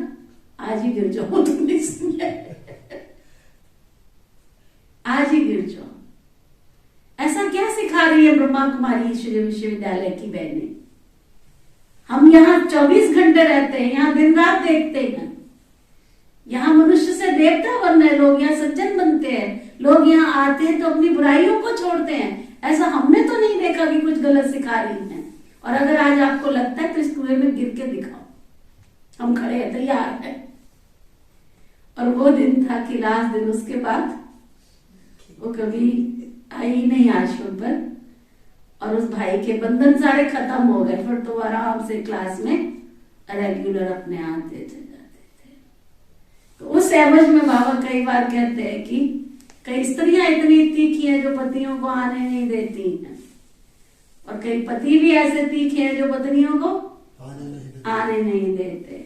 आज ही गिर जाओ तुम इसमें, आज ही गिर जाओ। ऐसा क्या सिखा रही है ब्रह्मा कुमारी ईश्वरीय विश्वविद्यालय की बहनें? हम यहाँ 24 घंटे रहते हैं, यहाँ दिन रात देखते हैं। यहाँ मनुष्य से देवता बन रहे लोग, यहाँ सज्जन बनते हैं लोग, यहाँ आते हैं तो अपनी बुराइयों को छोड़ते हैं। ऐसा हमने तो नहीं देखा कि कुछ गलत सिखा रही हैं। और अगर आज आपको लगता है तो इस कुएं में गिर के दिखाओ, हम खड़े हैं, तैयार है। और वो दिन था कि लास्ट दिन, उसके बाद वो कभी आई नहीं आश्रम पर, और उस भाई के बंधन सारे खत्म हो गए। फिर तो आराम से क्लास में रेगुलर अपने आते थे जाते थे। तो उस एवज में बाबा कई बार कहते हैं कि कई स्त्रियां इतनी तीखी हैं जो पतियों को आने नहीं देती हैं, और कई पति भी ऐसे तीखे हैं जो पत्नियों को आने नहीं देते हैं।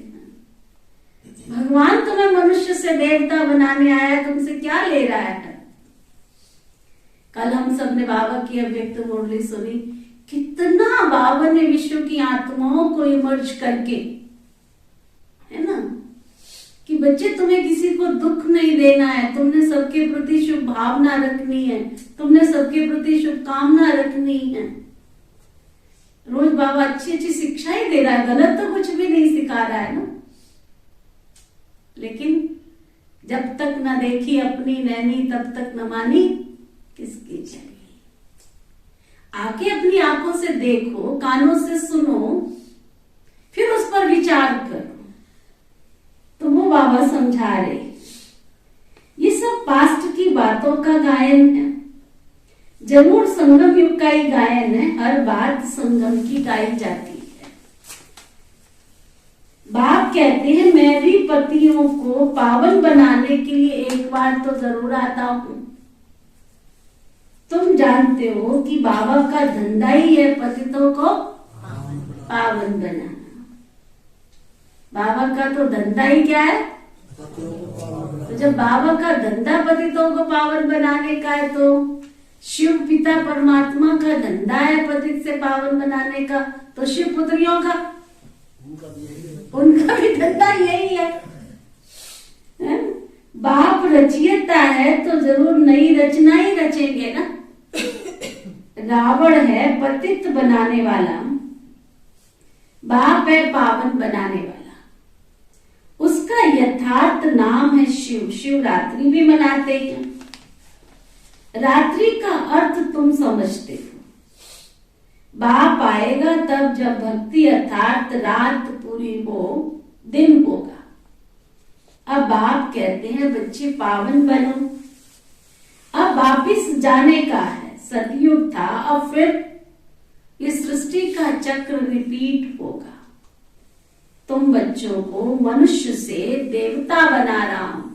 भगवान तुम्हें मनुष्य से देवता बनाने आया है, तुमसे क्या ले रहा है? कल हम सब ने बाबा की अव्यक्त मुरली सुनी, कितना बाबा ने विश्व की आत्माओं को इमर्ज करके, है ना, कि बच्चे तुम्हें किसी को दुख नहीं देना है, तुमने सबके प्रति शुभ भावना रखनी है, तुमने सबके प्रति शुभकामना रखनी है। रोज बाबा अच्छी अच्छी शिक्षा ही दे रहा है, गलत तो कुछ भी नहीं सिखा रहा है ना। लेकिन जब तक न देखी अपनी नैनी तब तक न मानी किसकी चली। आके अपनी आंखों से देखो, कानों से सुनो, फिर उस पर विचार करो। तो वो बाबा समझा रहे, ये सब पास्ट की बातों का गायन है। जरूर संगम युग का ही गायन है, हर बात संगम की गाई जाती है। बाप कहते हैं मैं भी पतियों को पावन बनाने के लिए एक बार तो जरूर आता हूं। तुम जानते हो कि बाबा का धंधा ही है पतितों को पावन बनाना। बाबा का तो धंधा ही क्या है? तो जब बाबा का धंधा पतितों को पावन बनाने का है, तो शिव पिता परमात्मा का धंधा है पतित से पावन बनाने का, तो शिव पुत्रियों का उनका भी धंधा यही है? बाप रचयिता है तो जरूर नई रचना ही रचेंगे ना। रावण है पतित बनाने वाला, बाप है पावन बनाने वाला। उसका यथार्थ नाम है शिव। शिवरात्रि भी मनाते हैं। रात्रि का अर्थ तुम समझते हो। बाप आएगा तब जब भक्ति अर्थात रात पूरी हो, दिन होगा। अब बाप कहते हैं बच्चे पावन बनो। अब वापिस जाने का है। सतयुग था, अब फिर इस सृष्टि का चक्र रिपीट होगा। तुम बच्चों को मनुष्य से देवता बना रहा हूं।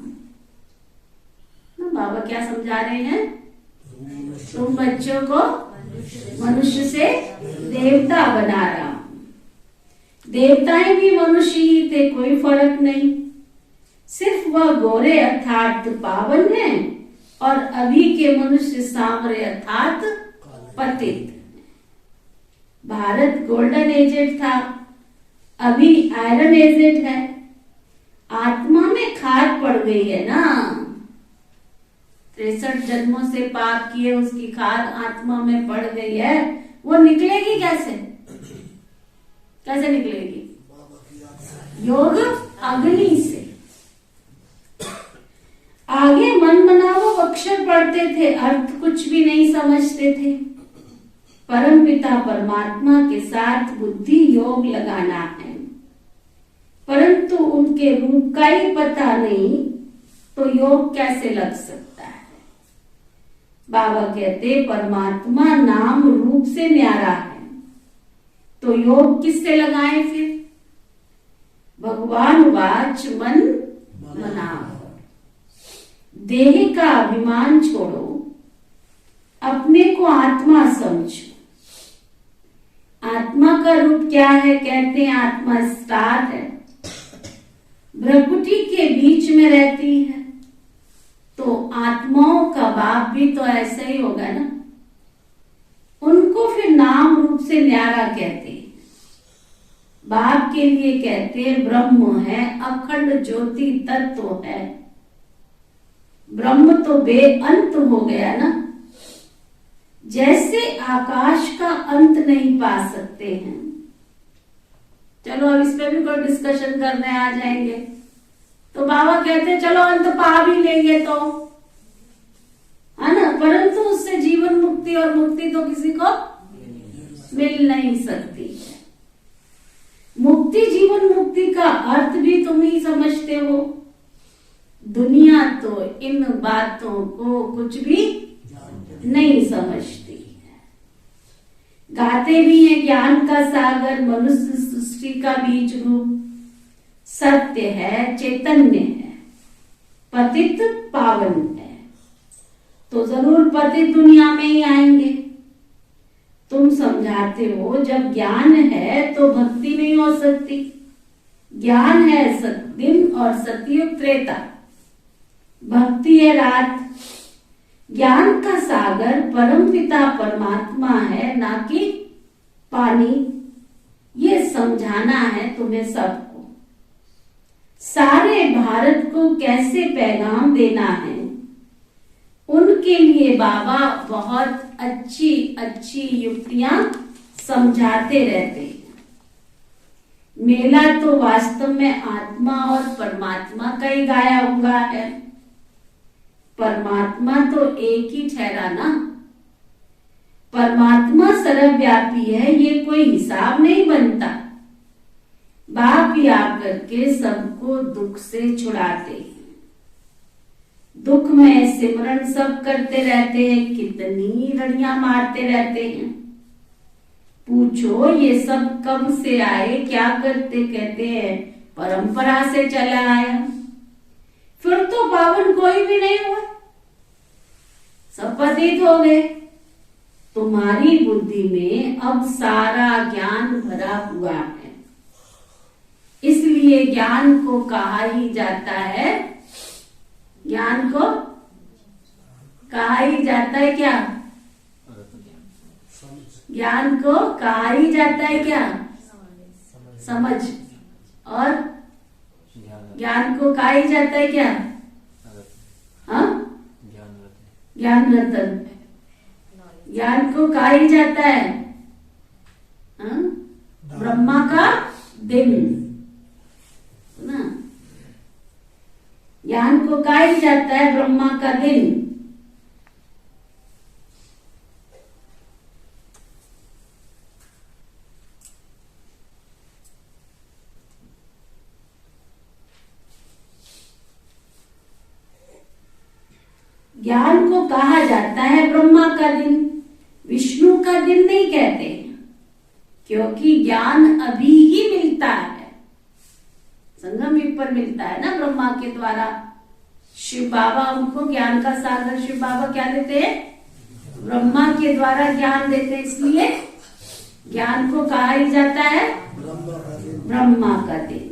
बाबा क्या समझा रहे हैं? तुम बच्चों को मनुष्य से देवता बना रहा हूं। देवताएं भी मनुष्य ही थे, कोई फर्क नहीं। सिर्फ वह गोरे अर्थात पावन है, और अभी के मनुष्य सांवरे अर्थात पतित। भारत गोल्डन एजेड था, अभी आयरन एजेड है। आत्मा में खाद पड़ गई है ना। 63 जन्मों से पाप किए उसकी खाद आत्मा में पड़ गई है। वो निकलेगी कैसे? कैसे निकलेगी? योग अग्नि से। आगे मन मनावो अक्षर पढ़ते थे, अर्थ कुछ भी नहीं समझते थे। परमपिता परमात्मा के साथ बुद्धि योग लगाना है, परंतु उनके रूप का ही पता नहीं तो योग कैसे लग सकता है? बाबा कहते परमात्मा नाम रूप से न्यारा है, तो योग किससे लगाएं फिर? भगवान वाच मन मनाओ। देह का अभिमान छोड़ो, अपने को आत्मा समझो। आत्मा का रूप क्या है? कहते हैं आत्मा स्टार है, भ्रकुटी के बीच में रहती है। तो आत्माओं का बाप भी तो ऐसा ही होगा ना। उनको फिर नाम रूप से न्यारा कहते हैं। बाप के लिए कहते हैं ब्रह्म है, अखंड ज्योति तत्व है। ब्रह्म तो बेअंत हो गया ना। जैसे आकाश का अंत नहीं पा सकते हैं। चलो अब इस पे भी कोई डिस्कशन करने आ जाएंगे तो बाबा कहते हैं चलो अंत पा भी लेंगे तो, है ना, परंतु उससे जीवन मुक्ति और मुक्ति तो किसी को मिल नहीं सकती है। मुक्ति जीवन मुक्ति का अर्थ भी तुम ही समझते हो। दुनिया तो इन बातों को कुछ भी नहीं समझती है। गाते भी हैं ज्ञान का सागर मनुष्य सृष्टि का बीज रूप, सत्य है चैतन्य है पतित पावन है। तो जरूर पतित दुनिया में ही आएंगे। तुम समझाते हो जब ज्ञान है तो भक्ति नहीं हो सकती। ज्ञान है दिन और सतयुग त्रेता, भक्ति है रात। ज्ञान का सागर परमपिता परमात्मा है, ना कि पानी। ये समझाना है तुम्हें सबको। सारे भारत को कैसे पैगाम देना है, उनके लिए बाबा बहुत अच्छी अच्छी युक्तियां समझाते रहते हैं। मेला तो वास्तव में आत्मा और परमात्मा का ही गाया हुआ है। परमात्मा तो एक ही ठहरा ना। परमात्मा सर्वव्यापी है, ये कोई हिसाब नहीं बनता। बाप ही आकर के सबको दुख से छुड़ाते हैं। दुख में सिमरन सब करते रहते हैं, कितनी लड़ियां मारते रहते हैं। पूछो ये सब कब से आए, क्या करते, कहते हैं परंपरा से चला आया। फिर तो पावन कोई भी नहीं हुआ, सब पतित हो गए। तुम्हारी बुद्धि में अब सारा ज्ञान भरा हुआ है, इसलिए ज्ञान को कहा ही जाता है, ज्ञान को कहा ही जाता है क्या? ज्ञान को कहा ही जाता है क्या? समझ। और ज्ञान को कहा ही जाता है क्या? हाँ, ज्ञान रतन। ज्ञान को कहा ही जाता है हाँ? ब्रह्मा का दिन ना। ज्ञान को कहा ही जाता है ब्रह्मा का दिन। ज्ञान को कहा जाता है ब्रह्मा का दिन, विष्णु का दिन नहीं कहते, क्योंकि ज्ञान अभी ही मिलता है। संगम युग पर मिलता है ना ब्रह्मा के द्वारा। शिव बाबा उनको ज्ञान का सागर, शिव बाबा क्या देते हैं? ब्रह्मा के द्वारा ज्ञान देते हैं, इसलिए ज्ञान को कहा ही जाता है ब्रह्मा का दिन।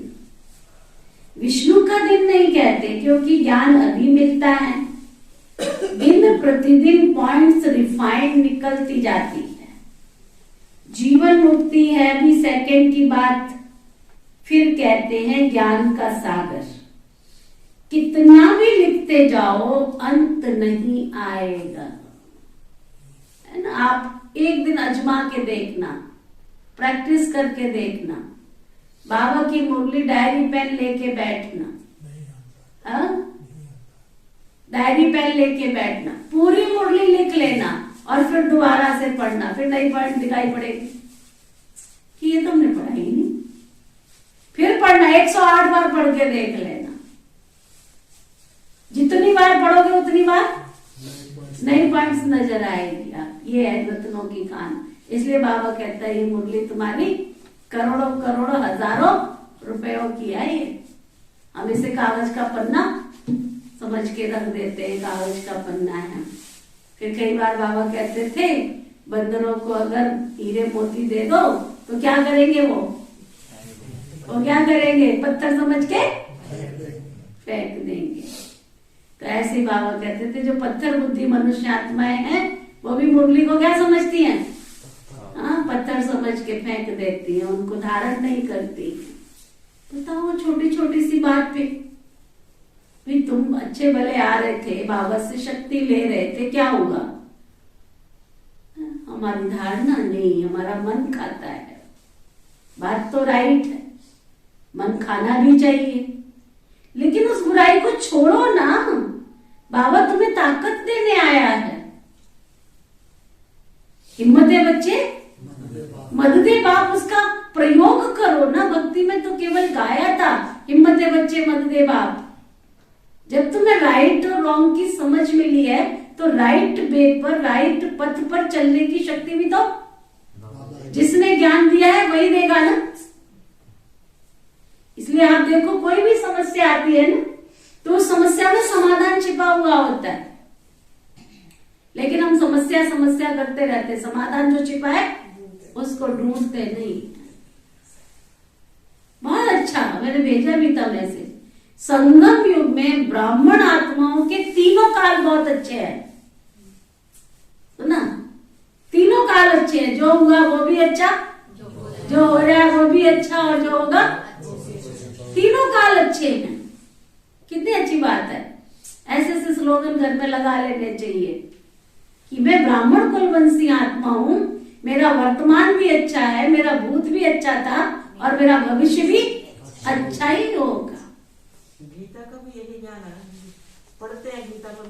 विष्णु का दिन नहीं कहते, क्योंकि ज्ञान अभी मिलता है। दिन प्रतिदिन पॉइंट्स रिफाइंड निकलती जाती है। जीवन मुक्ति है अभी सेकंड की बात। फिर कहते हैं ज्ञान का सागर। कितना भी लिखते जाओ अंत नहीं आएगा, है ना। आप एक दिन अजमा के देखना, प्रैक्टिस करके देखना। बाबा की मुरली डायरी पेन लेके बैठना, हाँ, डायरी पेन लेके बैठना, पूरी मुरली लिख लेना और फिर दोबारा से पढ़ना। फिर नई पॉइंट दिखाई पड़ेगी कि ये तुमने पढ़ा ही नहीं। फिर पढ़ना, 108 बार पढ़ के देख लेना। जितनी बार पढ़ोगे उतनी बार नई पॉइंट्स नजर आएगी। आप ये है रत्नों की खान। इसलिए बाबा कहता है ये मुरली तुम्हारी करोड़ों करोड़ों हजारों रुपयों की है। ये हम इसे कागज का पन्ना समझ के रख देते हैं, कागज का पन्ना है। फिर कई बार बाबा कहते थे बंदरों को अगर हीरे मोती दे दो तो क्या करेंगे वो क्या करेंगे? पत्थर समझ के फेंक देंगे। तो ऐसे ही बाबा कहते थे जो पत्थर बुद्धि मनुष्य आत्माएं हैं वो भी मुरली को क्या समझती हैं? हाँ, पत्थर समझ के फेंक देती हैं, उनको धारण नहीं करती। बताओ छोटी छोटी सी बात पे भी तुम अच्छे भले आ रहे थे, बाबा से शक्ति ले रहे थे, क्या हुआ? हमारी धारणा नहीं, हमारा मन खाता है। बात तो राइट है, मन खाना भी चाहिए, लेकिन उस बुराई को छोड़ो ना। बाबा तुम्हें ताकत देने आया है। हिम्मत है बच्चे, मद दे बाप, उसका प्रयोग करो ना। भक्ति में तो केवल गाया था हिम्मत है बच्चे मद दे बाप। जब तुम्हें राइट और रॉन्ग की समझ मिली है तो राइट वे पर, राइट पथ पर चलने की शक्ति भी तो जिसने ज्ञान दिया है वही देगा ना। इसलिए आप देखो कोई भी समस्या आती है ना, तो उस समस्या में समाधान छिपा हुआ होता है, लेकिन हम समस्या समस्या करते रहते, समाधान जो छिपा है उसको ढूंढते नहीं। बहुत अच्छा, मैंने भेजा भी था मैसेज। संगम युग में ब्राह्मण आत्माओं के तीनों काल बहुत अच्छे हैं, तो ना तीनों काल अच्छे हैं। जो हुआ वो भी अच्छा, जो हो रहा है वो भी अच्छा, और जो होगा, तीनों काल अच्छे हैं। कितनी अच्छी बात है। ऐसे ऐसे स्लोगन घर में लगा लेने चाहिए कि मैं ब्राह्मण कुलवंशी आत्मा हूं, मेरा वर्तमान भी अच्छा है, मेरा भूत भी अच्छा था, और मेरा भविष्य भी अच्छा ही होगा। गीता का भी यही ज्ञान है, पढ़ते हैं गीता को,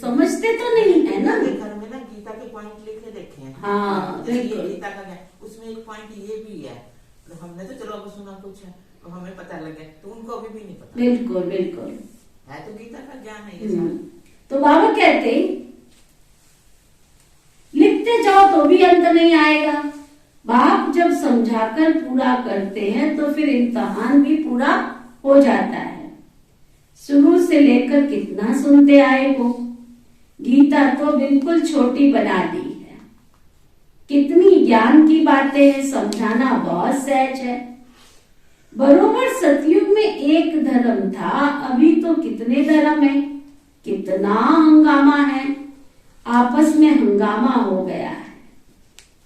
समझते तो नहीं है ना। घर में ना गीता के पॉइंट लिखे देखे हैं। हाँ बिल्कुल, गीता का ज्ञान, उसमें एक पॉइंट ये भी है, तो हमने तो चलो अब सुना कुछ है तो हमें पता लगे, तो उनको अभी भी नहीं पता। बिल्कुल बिल्कुल है तो गीता का ज्ञान है ये सारा। तो बाबा कहते लिखते जाओ तो भी अंत नहीं आएगा। बाप जब समझाकर पूरा करते हैं तो फिर इम्तिहान भी पूरा हो जाता है। शुरू से लेकर कितना सुनते आए हो, गीता तो बिल्कुल छोटी बना दी है। कितनी ज्ञान की बातें हैं, समझाना बहुत सहज है। बरोबर सतयुग में एक धर्म था, अभी तो कितने धर्म है, कितना हंगामा है, आपस में हंगामा हो गया है।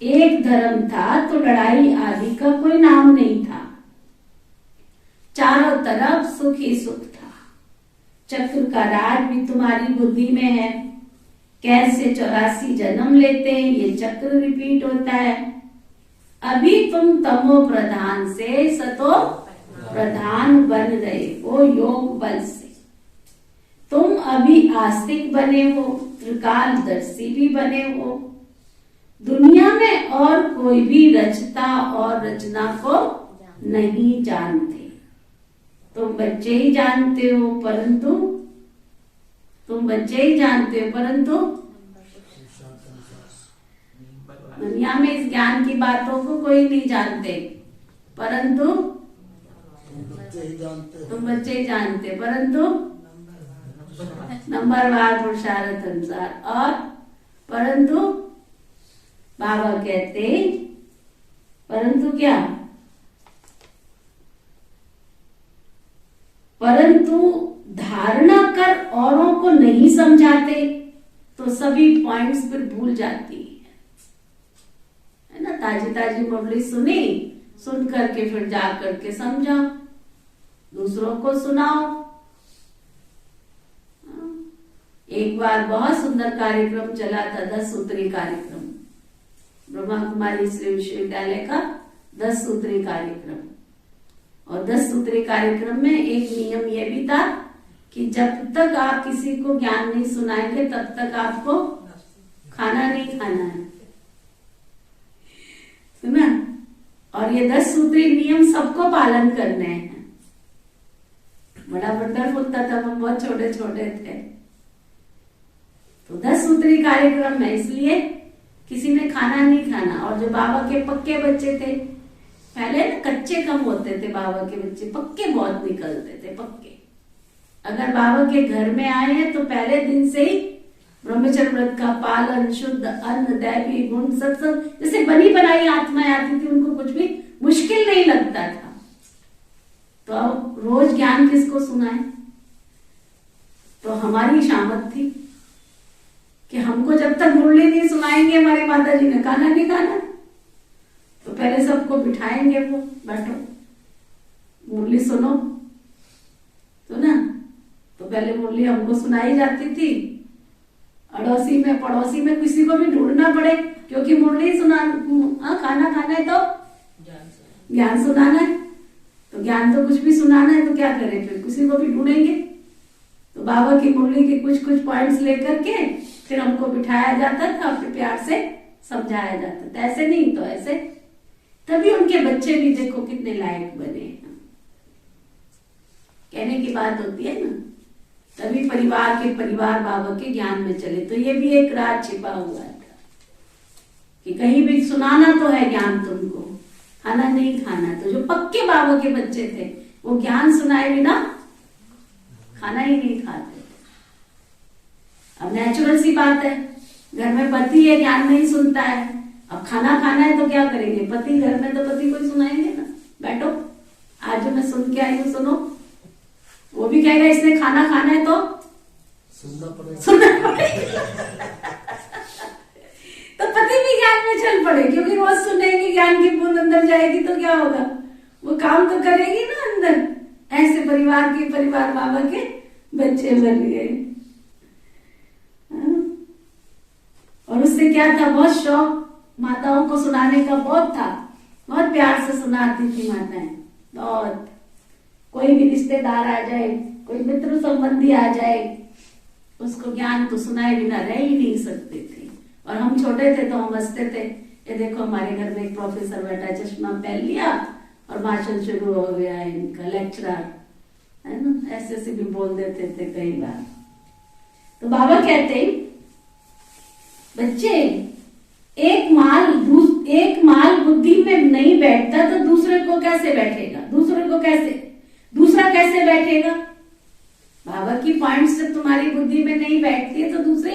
एक धर्म था तो लड़ाई आदि का कोई नाम नहीं था, चारों तरफ सुख ही सुख था। चक्र का राज भी तुम्हारी बुद्धि में है, कैसे 84 जन्म लेते हैं, ये चक्र रिपीट होता है। अभी तुम तमो प्रधान से सतो प्रधान बन रहे हो योग बल से। तुम अभी आस्तिक बने हो, त्रिकालदर्शी भी बने हो। दुनिया में और कोई भी रचता और रचना को नहीं जानते। तुम बच्चे ही जानते हो, परंतु तुम बच्चे ही जानते हो, परंतु दुनिया में इस ज्ञान की बातों को कोई नहीं जानते, परंतु तुम बच्चे ही जानते, परंतु नंबरवार पुरुषार्थ अनुसार। और परंतु बाबा कहते, परंतु क्या, परंतु धारणा कर औरों को नहीं समझाते तो सभी पॉइंट्स फिर भूल जाती है ना। ताजी ताजी मुरली सुनी, सुन करके फिर जा करके समझाओ, दूसरों को सुनाओ। एक बार बहुत सुंदर कार्यक्रम चला था, 10 सूत्री कार्यक्रम, ब्रह्मा कुमारी श्री विश्वविद्यालय का 10 सूत्री कार्यक्रम। और 10 सूत्री कार्यक्रम में एक नियम यह भी था कि जब तक आप किसी को ज्ञान नहीं सुनाएंगे तब तक आपको खाना नहीं खाना है, सुना। और ये 10 सूत्री नियम सबको पालन करने हैं। बड़ा वंडरफुल होता था, हम बहुत छोटे छोटे थे। तो 10 सूत्री कार्यक्रम में इसलिए किसी ने खाना नहीं खाना। और जो बाबा के पक्के बच्चे थे, पहले ना कच्चे कम होते थे, बाबा के बच्चे पक्के बहुत निकलते थे, पक्के। अगर बाबा के घर में आए हैं तो पहले दिन से ही ब्रह्मचर्य व्रत का पालन, शुद्ध अन्न, दैवी गुण, सत्संग, जैसे बनी बनाई आत्माएं आती थी, उनको कुछ भी मुश्किल नहीं लगता था। तो अब रोज ज्ञान किसको सुनाए? तो हमारी शामत थी कि हमको जब तक मुरली नहीं सुनाएंगे हमारी माता जी ने खाना नहीं खाना। तो पहले सबको बिठाएंगे, वो बैठो मुरली सुनो, तो ना। तो पहले मुरली हमको सुनाई जाती थी, अड़ोसी में पड़ोसी में किसी को भी ढूंढना पड़े, क्योंकि मुरली सुना, खाना खाना है तो ज्ञान सुनाना है, तो ज्ञान तो कुछ भी सुनाना है, तो क्या करें, फिर किसी को भी ढूंढेंगे। तो बाबा की मुरली के कुछ कुछ पॉइंट्स लेकर के फिर हमको बिठाया जाता था, फिर प्यार से समझाया जाता था। ऐसे नहीं तो ऐसे, तभी उनके बच्चे भी देखो कितने लायक बने हैं। कहने की बात होती है ना, तभी परिवार बाबा के ज्ञान में चले। तो ये भी एक राज छिपा हुआ था कि कहीं भी सुनाना तो है ज्ञान तुमको, खाना नहीं खाना। तो जो पक्के बाबा के बच्चे थे वो ज्ञान सुनाए बिना खाना ही नहीं खाते थे। अब नेचुरल सी बात है, घर में पति है, ज्ञान नहीं सुनता है, अब खाना खाना है तो क्या करेंगे? पति घर में तो पति को ही सुनाएंगे ना, बैठो आज जो मैं सुन के आई हूँ सुनो। वो भी कहेगा इसने खाना खाना है तो सुनना पड़ेगा। तो पति भी ज्ञान में चल पड़े, क्योंकि रोज सुनेगी, ज्ञान की बूंद अंदर जाएगी तो क्या होगा? वो काम तो करेगी ना अंदर। ऐसे परिवार बाबा के बच्चे बन गए। और उससे क्या था, बहुत शौक माताओं को सुनाने का बहुत था, बहुत प्यार से सुनाती थी माताएं, बहुत। कोई भी रिश्तेदार आ जाए, कोई मित्र संबंधी आ जाए, उसको ज्ञान तो सुनाए बिना रह ही नहीं सकते थे। और हम छोटे थे तो हम हंसते थे, ये देखो हमारे घर में एक प्रोफेसर बैठा, चश्मा पहन लिया और भाषण शुरू हो गया इनका, लेक्चरर है ना, ऐसे भी बोल देते थे कई बार। तो बाबा कहते बच्चे एक माल बुद्धि में नहीं बैठता तो दूसरे को कैसे बैठेगा? दूसरा कैसे बैठेगा? बाबा की पॉइंट से तुम्हारी बुद्धि में नहीं बैठती है तो दूसरी,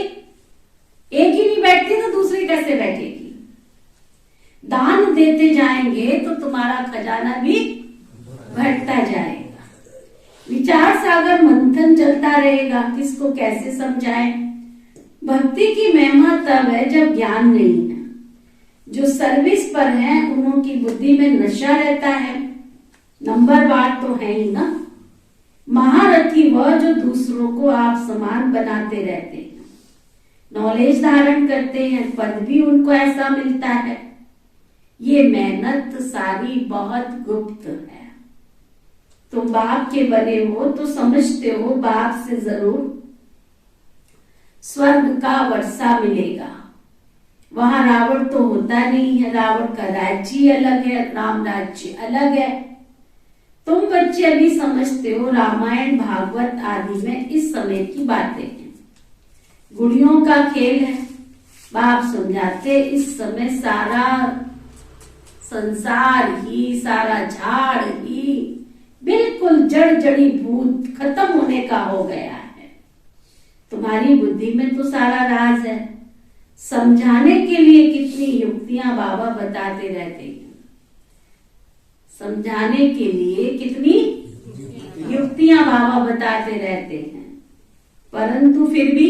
एक ही नहीं बैठती तो दूसरी कैसे बैठेगी? दान देते जाएंगे तो तुम्हारा खजाना भी बढ़ता जाएगा। विचार सागर मंथन चलता रहेगा, किसको कैसे समझाएं? भक्ति की महिमा तब है जब ज्ञान नहीं है। जो सर्विस पर है उन्हों की बुद्धि में नशा रहता है, नंबर बात तो है ही ना। महारथी वह जो दूसरों को आप समान बनाते रहते हैं, नॉलेज धारण करते हैं, पद भी उनको ऐसा मिलता है। ये मेहनत सारी बहुत गुप्त है। तुम बाप के बने हो तो समझते हो बाप से जरूर स्वर्ग का वर्षा मिलेगा। वहां रावण तो होता नहीं है, रावण का राज्य अलग है, राम राज्य अलग है। तुम बच्चे अभी समझते हो रामायण भागवत आदि में इस समय की बातें हैं, गुड़ियों का खेल है। बाप समझाते इस समय सारा संसार ही, सारा झाड़ ही बिल्कुल जड़ जड़ी भूत खत्म होने का हो गया है। तुम्हारी बुद्धि में तो सारा राज है। समझाने के लिए कितनी युक्तियां बाबा बताते रहते हैं, समझाने के लिए कितनी युक्तियां बाबा बताते रहते हैं, परंतु फिर भी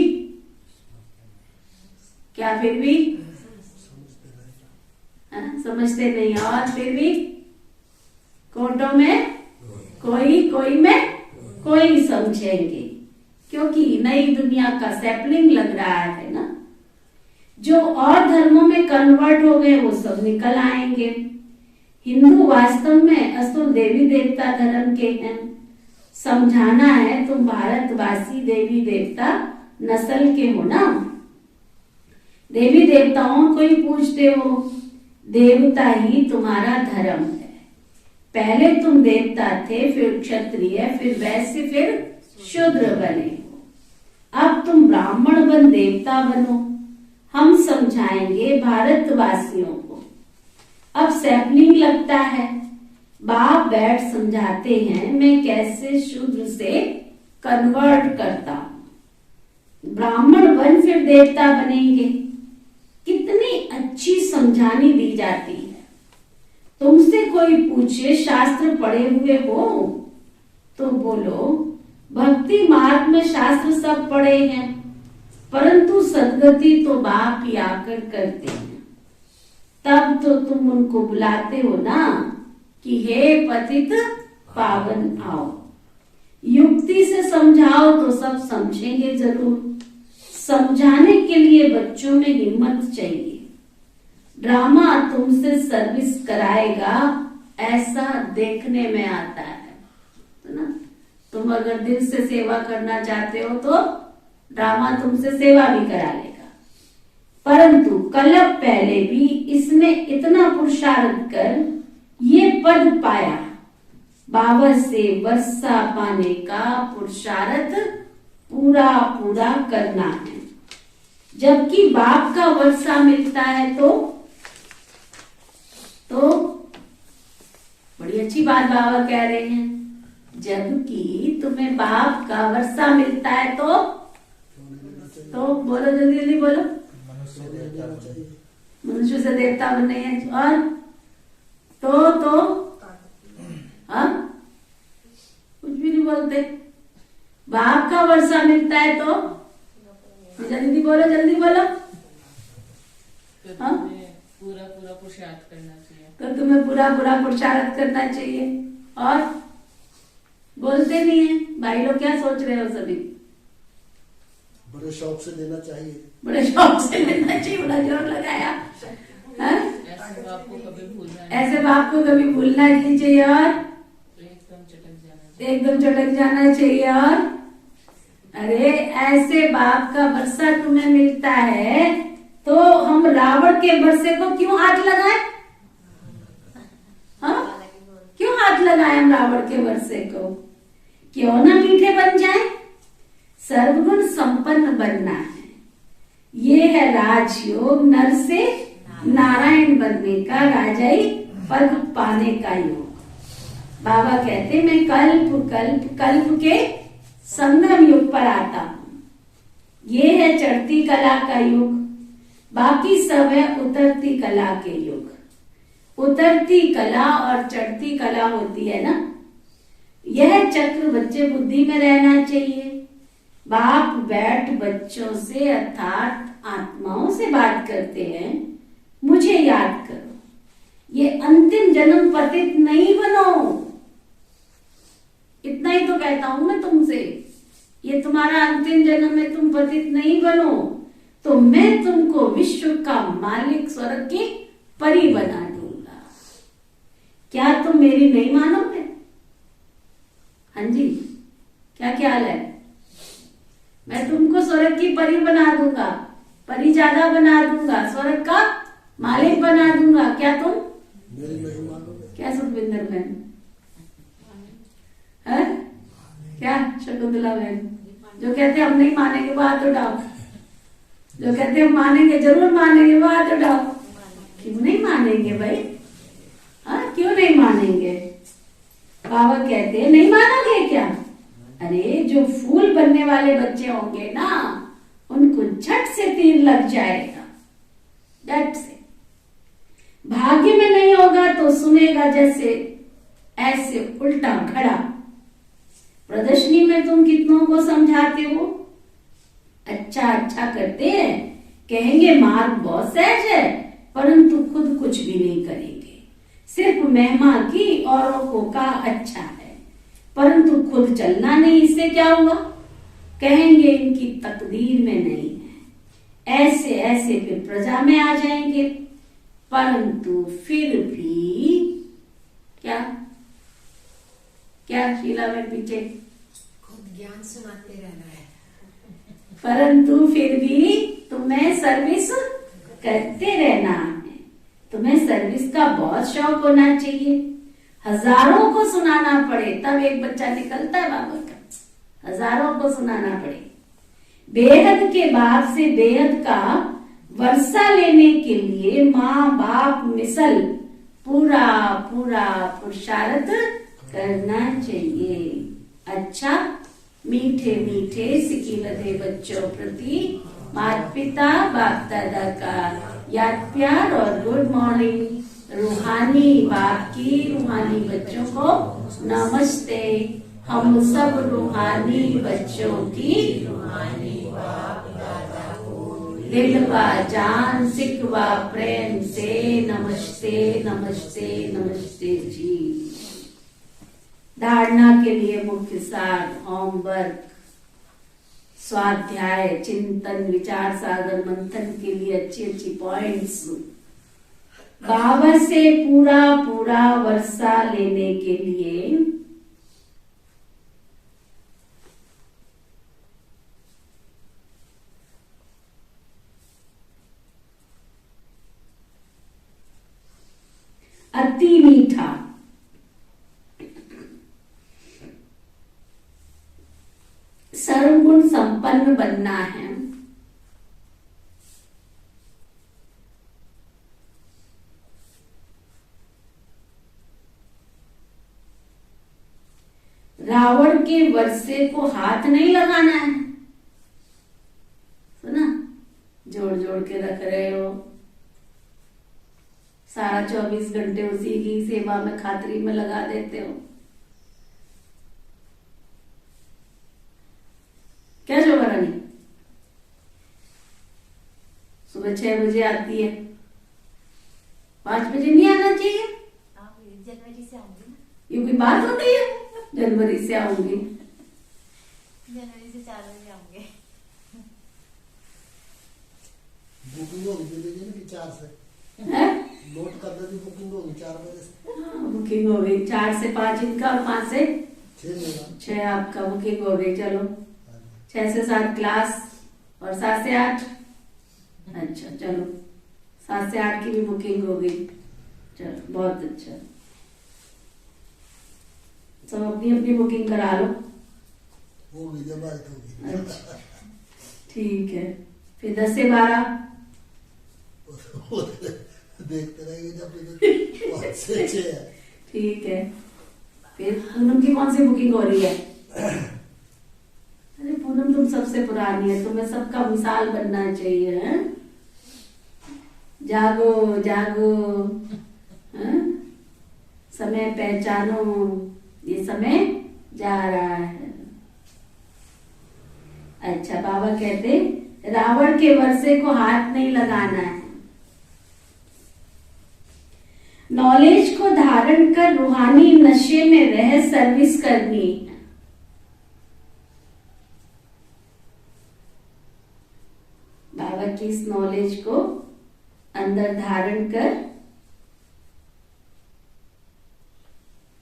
समझते नहीं। और फिर भी कोर्टों में कोई समझेंगे, क्योंकि नई दुनिया का सैपलिंग लग रहा है ना। जो और धर्मों में कन्वर्ट हो गए वो सब निकल आएंगे। हिंदू वास्तव में असुर देवी देवता धर्म के हैं। समझाना है तुम भारतवासी देवी देवता नस्ल के हो ना, देवी देवताओं को ही पूजते हो, देवता ही तुम्हारा धर्म है। पहले तुम देवता थे, फिर क्षत्रिय, फिर वैश्य, फिर शूद्र बने हो। अब तुम ब्राह्मण बन देवता बनो। हम समझाएंगे भारतवासियों को। अब सैपलिंग लगता है, बाप बैठ समझाते हैं मैं कैसे शूद्र से कन्वर्ट करता हूं। ब्राह्मण बन फिर देवता बनेंगे। कितनी अच्छी समझानी दी जाती है। तुमसे कोई पूछे शास्त्र पढ़े हुए हो तो बोलो भक्ति मार्ग में शास्त्र सब पढ़े हैं, परंतु सदगति तो बाप ही आकर करते हैं। तब तो तुम उनको बुलाते हो ना कि हे पतित पावन आओ। युक्ति से समझाओ तो सब समझेंगे जरूर। समझाने के लिए बच्चों में हिम्मत चाहिए। ड्रामा तुमसे सर्विस कराएगा ऐसा देखने में आता है ना। तुम अगर दिल से सेवा करना चाहते हो तो ड्रामा तुमसे सेवा भी करा लेगा, परंतु कलप पहले भी इसने इतना पुरुषार्थ कर ये पद पाया, बाबा से वर्षा पाने का पुरुषार्थ पूरा पूरा करना है। जबकि बाप का वर्षा मिलता है तो बड़ी अच्छी बात बाबा कह रहे हैं। जबकि तुम्हें बाप का वर्षा मिलता है तो बोलो, जल्दी जल्दी बोलो। मनुष्य देवता बने। मनुष्य से देवता बने हैं। और तो हाँ, कुछ भी नहीं बोलते। बाप का वर्षा मिलता है तो जल्दी बोलो, जल्दी बोलो। हाँ, पूरा पूरा पुरुषार्थ करना चाहिए। तो तुम्हें पूरा पूरा पुरुषार्थ करना चाहिए। और बोलते नहीं है भाई लोग, क्या सोच रहे हो सभी? बड़े शौक से देना चाहिए। बड़े शौक से लेना चाहिए, बड़ा जोर लगाया। हाँ? ऐसे बाप को कभी भूलना नहीं, ऐसे बाप को कभी भूलना नहीं चाहिए और एकदम चटक जाना चाहिए। एकदम चटक जाना चाहिए। और अरे ऐसे बाप का वर्षा तुम्हें मिलता है तो हम रावण के वर्षे को क्यों हाथ लगाए? हाँ, क्यों हाथ लगाए हम रावण के वर्षे को? क्यों ना मीठे बन जाए? सर्वगुण संपन्न बनना है। ये है राजयोग, नर से नारायण बनने का, राजाई पद पाने का योग। बाबा कहते मैं कल्प कल्प कल्प के संगम युग पर आता हूँ। ये है चढ़ती कला का युग, बाकी सब है उतरती कला के युग। उतरती कला और चढ़ती कला होती है ना, यह चक्र बच्चे बुद्धि में रहना चाहिए। बाप बैठ बच्चों से अर्थात आत्माओं से बात करते हैं, मुझे याद करो, ये अंतिम जन्म पतित नहीं बनो। इतना ही तो कहता हूं मैं तुमसे, ये तुम्हारा अंतिम जन्म है, तुम पतित नहीं बनो तो मैं तुमको विश्व का मालिक, स्वर्ग की परी बना दूंगा। क्या तुम मेरी नहीं मानोगे? हाँ जी, क्या ख्याल है? मैं तुमको स्वर्ग की परी बना दूंगा, परी ज्यादा बना दूंगा, स्वर्ग का मालिक बना दूंगा। क्या तुम मेरी नहीं मानोगे? क्या सुखविंदर बहन है? क्या शकुंतला बहन? जो कहते हम नहीं मानेंगे वो हाथ उठाओ। जो कहते हम मानेंगे, जरूर मानेंगे, वो हाथ उठाओ। क्यों नहीं मानेंगे भाई? हाँ, क्यों नहीं मानेंगे? बाबा कहते हैं नहीं मानोगे क्या? अरे जो फूल बनने वाले बच्चे होंगे ना, उनको झट से तीर लग जाएगा, झट से। भाग्य में नहीं होगा तो सुनेगा जैसे ऐसे उल्टा खड़ा। प्रदर्शनी में तुम कितनों को समझाते हो, अच्छा अच्छा करते हैं, कहेंगे मार्ग बहुत सहज है, परंतु खुद कुछ भी नहीं करेंगे। सिर्फ महिमा की, औरों को कहा अच्छा है, परंतु खुद चलना नहीं, इससे क्या हुआ? कहेंगे इनकी तकदीर में नहीं है। ऐसे ऐसे फिर प्रजा में आ जाएंगे, परंतु फिर भी क्या क्या शीला में पीछे खुद ज्ञान सुनाते रहना है, परंतु फिर भी तुम्हें सर्विस करते रहना है। तुम्हें सर्विस का बहुत शौक होना चाहिए। हजारों को सुनाना पड़े तब एक बच्चा निकलता है बाबा का, हजारों को सुनाना पड़े। बेहद के बाप से बेहद का वर्षा लेने के लिए माँ बाप मिसल पूरा पूरा पुरुषार्थ करना चाहिए। अच्छा, मीठे मीठे सिकीलते बच्चों प्रति माता पिता बाप दादा का याद प्यार और गुड मॉर्निंग। रूहानी बाप की रूहानी बच्चों को नमस्ते। हम सब रूहानी बच्चों की रूहानी बाप दादा को दिल व जान सिकवा प्रेम से नमस्ते नमस्ते नमस्ते जी। धारणा के लिए मुख्य सार, होमवर्क, स्वाध्याय, चिंतन, विचार सागर मंथन के लिए अच्छी अच्छी पॉइंट्स। बाबा से पूरा पूरा वर्षा लेने के लिए अति मीठा, सर्वगुण रावण के वर्षे को हाथ नहीं लगाना है। सुना, जोड़ जोड़ के रख रहे हो, सारा 24 घंटे उसी की सेवा में खातरी में लगा देते हो। क्या शोभा रानी? सुबह 6 बजे आती है, 5 बजे नहीं आना चाहिए? जनवरी से आऊंगी ना। ये कोई बात होती है? जनवरी से आऊंगी, जनवरी से 4 बजे आऊंगे। बुकिंग होगी दीदी ना कि 4 से है? नोट कर दे, बुकिंग होगी 4 बजे से। हाँ, बुकिंग हो गई। 4 से 5 इनका और 5 से 6 आपका बुकिंग हो गई। चलो 6 से 7 क्लास और 7 से 8। अच्छा चलो, 7 से 8 की भी बुकिंग हो गई। चलो बहुत अच्छा, सब अपनी अपनी बुकिंग करा लो। होगी जब आई होगी। अच्छा ठीक है, फिर 10 से 12 देखते रहेंगे जब 5 से 6 है। ठीक है, फिर पूनम की कौन सी बुकिंग हो रही है? अरे पूनम तुम सबसे पुरानी है, तुम्हें सबका मिसाल बनना चाहिए। है? जागो जागो, है? समय पहचानो, ये समय जा रहा है। अच्छा, बाबा कहते रावण के वर्षे को हाथ नहीं लगाना है। नॉलेज को धारण कर रूहानी नशे में रह सर्विस करनी है। बाबा की इस नॉलेज को अंदर धारण कर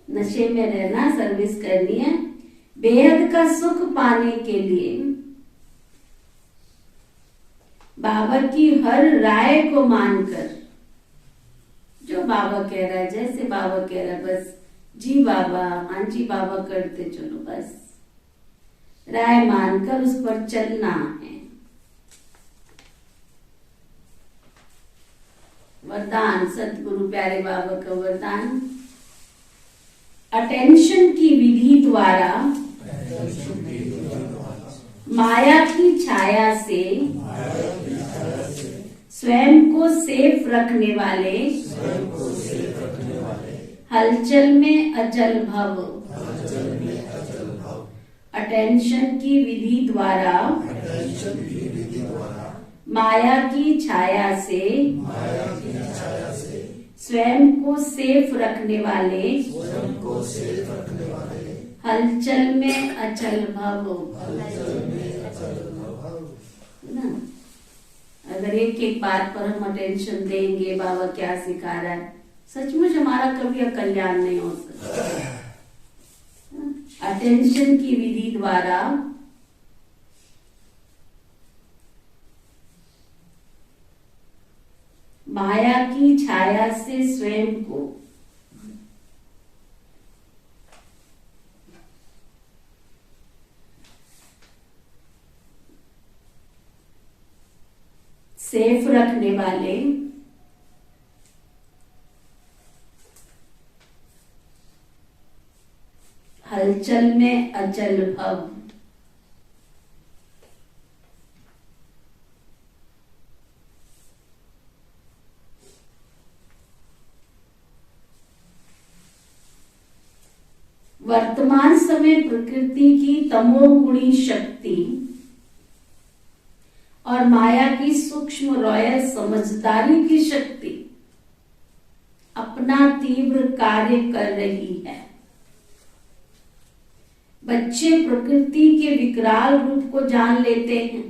नशे में रहना, सर्विस करनी है। बेहद का सुख पाने के लिए बाबा की हर राय को मानकर, जो बाबा कह रहा है, जैसे बाबा कह रहा है, बस जी बाबा, हाँ जी बाबा करते चलो, बस राय मानकर उस पर चलना है। वरदान, सतगुरु प्यारे बाबा का वरदान, अटेंशन की विधि द्वारा माया की छाया से स्वयं को सेफ रखने वाले हलचल में अचल भव। अटेंशन की विधि द्वारा माया की छाया से स्वयं को सेफ रखने वाले हलचल में अचल भव। ना, अगर एक एक बात पर हम अटेंशन देंगे, बाबा क्या सिखा रहा है, सचमुच हमारा कभी कल्याण नहीं हो सकता। अटेंशन की विधि द्वारा माया की छाया से स्वयं को सेफ रखने वाले हलचल में अचल भव। वर्तमान समय प्रकृति की तमोगुणी शक्ति और माया की सूक्ष्म रॉयल समझदारी की शक्ति अपना तीव्र कार्य कर रही है। बच्चे प्रकृति के विकराल रूप को जान लेते हैं,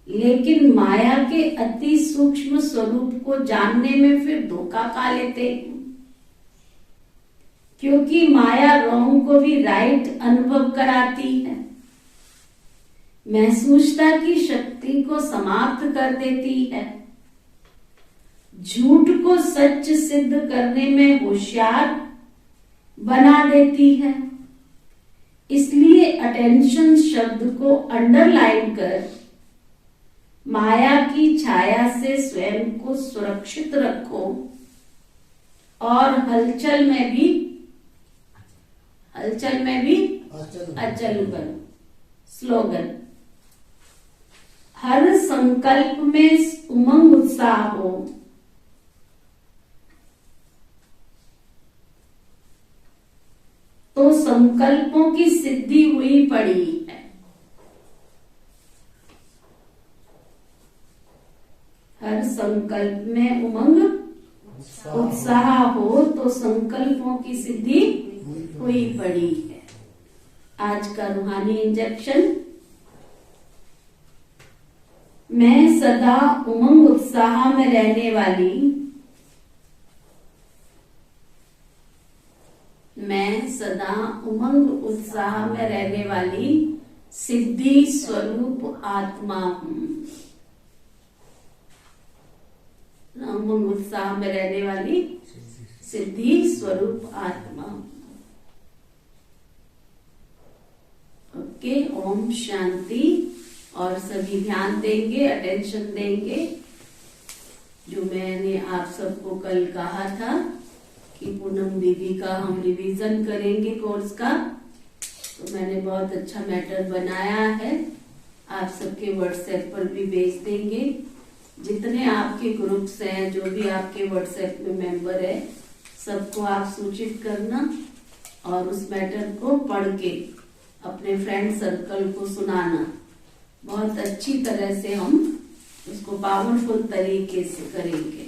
लेकिन माया के अति सूक्ष्म स्वरूप को जानने में फिर धोखा खा लेते हैं, क्योंकि माया रॉन्ग को भी राइट अनुभव कराती है, महसूसता की शक्ति को समाप्त कर देती है, झूठ को सच सिद्ध करने में होशियार बना देती है। इसलिए अटेंशन शब्द को अंडरलाइन कर माया की छाया से स्वयं को सुरक्षित रखो और हलचल में भी हलचल में भी अचल अचल बनो। स्लोगन, हर संकल्प में उमंग उत्साह हो, तो संकल्पों की सिद्धि हुई पड़ी है। हर संकल्प में उमंग उत्साह हो तो संकल्पों की सिद्धि हुई पड़ी है। आज का रूहानी इंजेक्शन, मैं सदा उमंग उत्साह में रहने वाली, मैं सदा उमंग उत्साह में रहने वाली सिद्धि स्वरूप आत्मा हूँ। उमंग उत्साह में रहने वाली सिद्धि स्वरूप आत्मा हूँ। ओके, ओम शांति। और सभी ध्यान देंगे, अटेंशन देंगे। जो मैंने आप सबको कल कहा था कि पूनम दीदी का हम रिवीजन करेंगे कोर्स का, तो मैंने बहुत अच्छा मैटर बनाया है। आप सबके व्हाट्सएप पर भी भेज देंगे। जितने आपके ग्रुप्स हैं, जो भी आपके व्हाट्सएप में मेंबर है, सबको आप सूचित करना और उस मैटर को पढ़ के अपने फ्रेंड सर्कल को सुनाना। बहुत अच्छी तरह से हम उसको पावरफुल तरीके से करेंगे।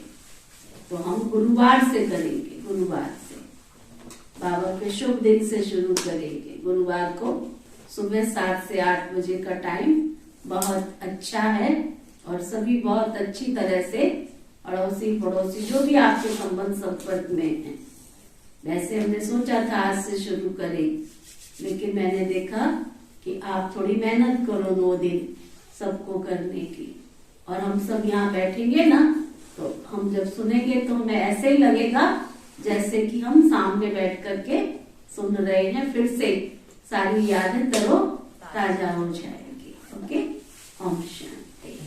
तो हम गुरुवार से करेंगे, गुरुवार से बाबा के शुभ दिन से शुरू करेंगे। गुरुवार को सुबह 7 से 8 बजे का टाइम बहुत अच्छा है और सभी बहुत अच्छी तरह से अड़ोसी पड़ोसी जो भी आपके संबंध संपर्क में हैं। वैसे हमने सोचा था आज से शुरू करें, लेकिन मैंने देखा कि आप थोड़ी मेहनत करो 2 दिन सबको करने की, और हम सब यहाँ बैठेंगे ना, तो हम जब सुनेंगे तो हमें ऐसे ही लगेगा जैसे कि हम सामने बैठ करके सुन रहे हैं। फिर से सारी यादें तरो ताजा हो जाएंगी। ओके, ओम शांति।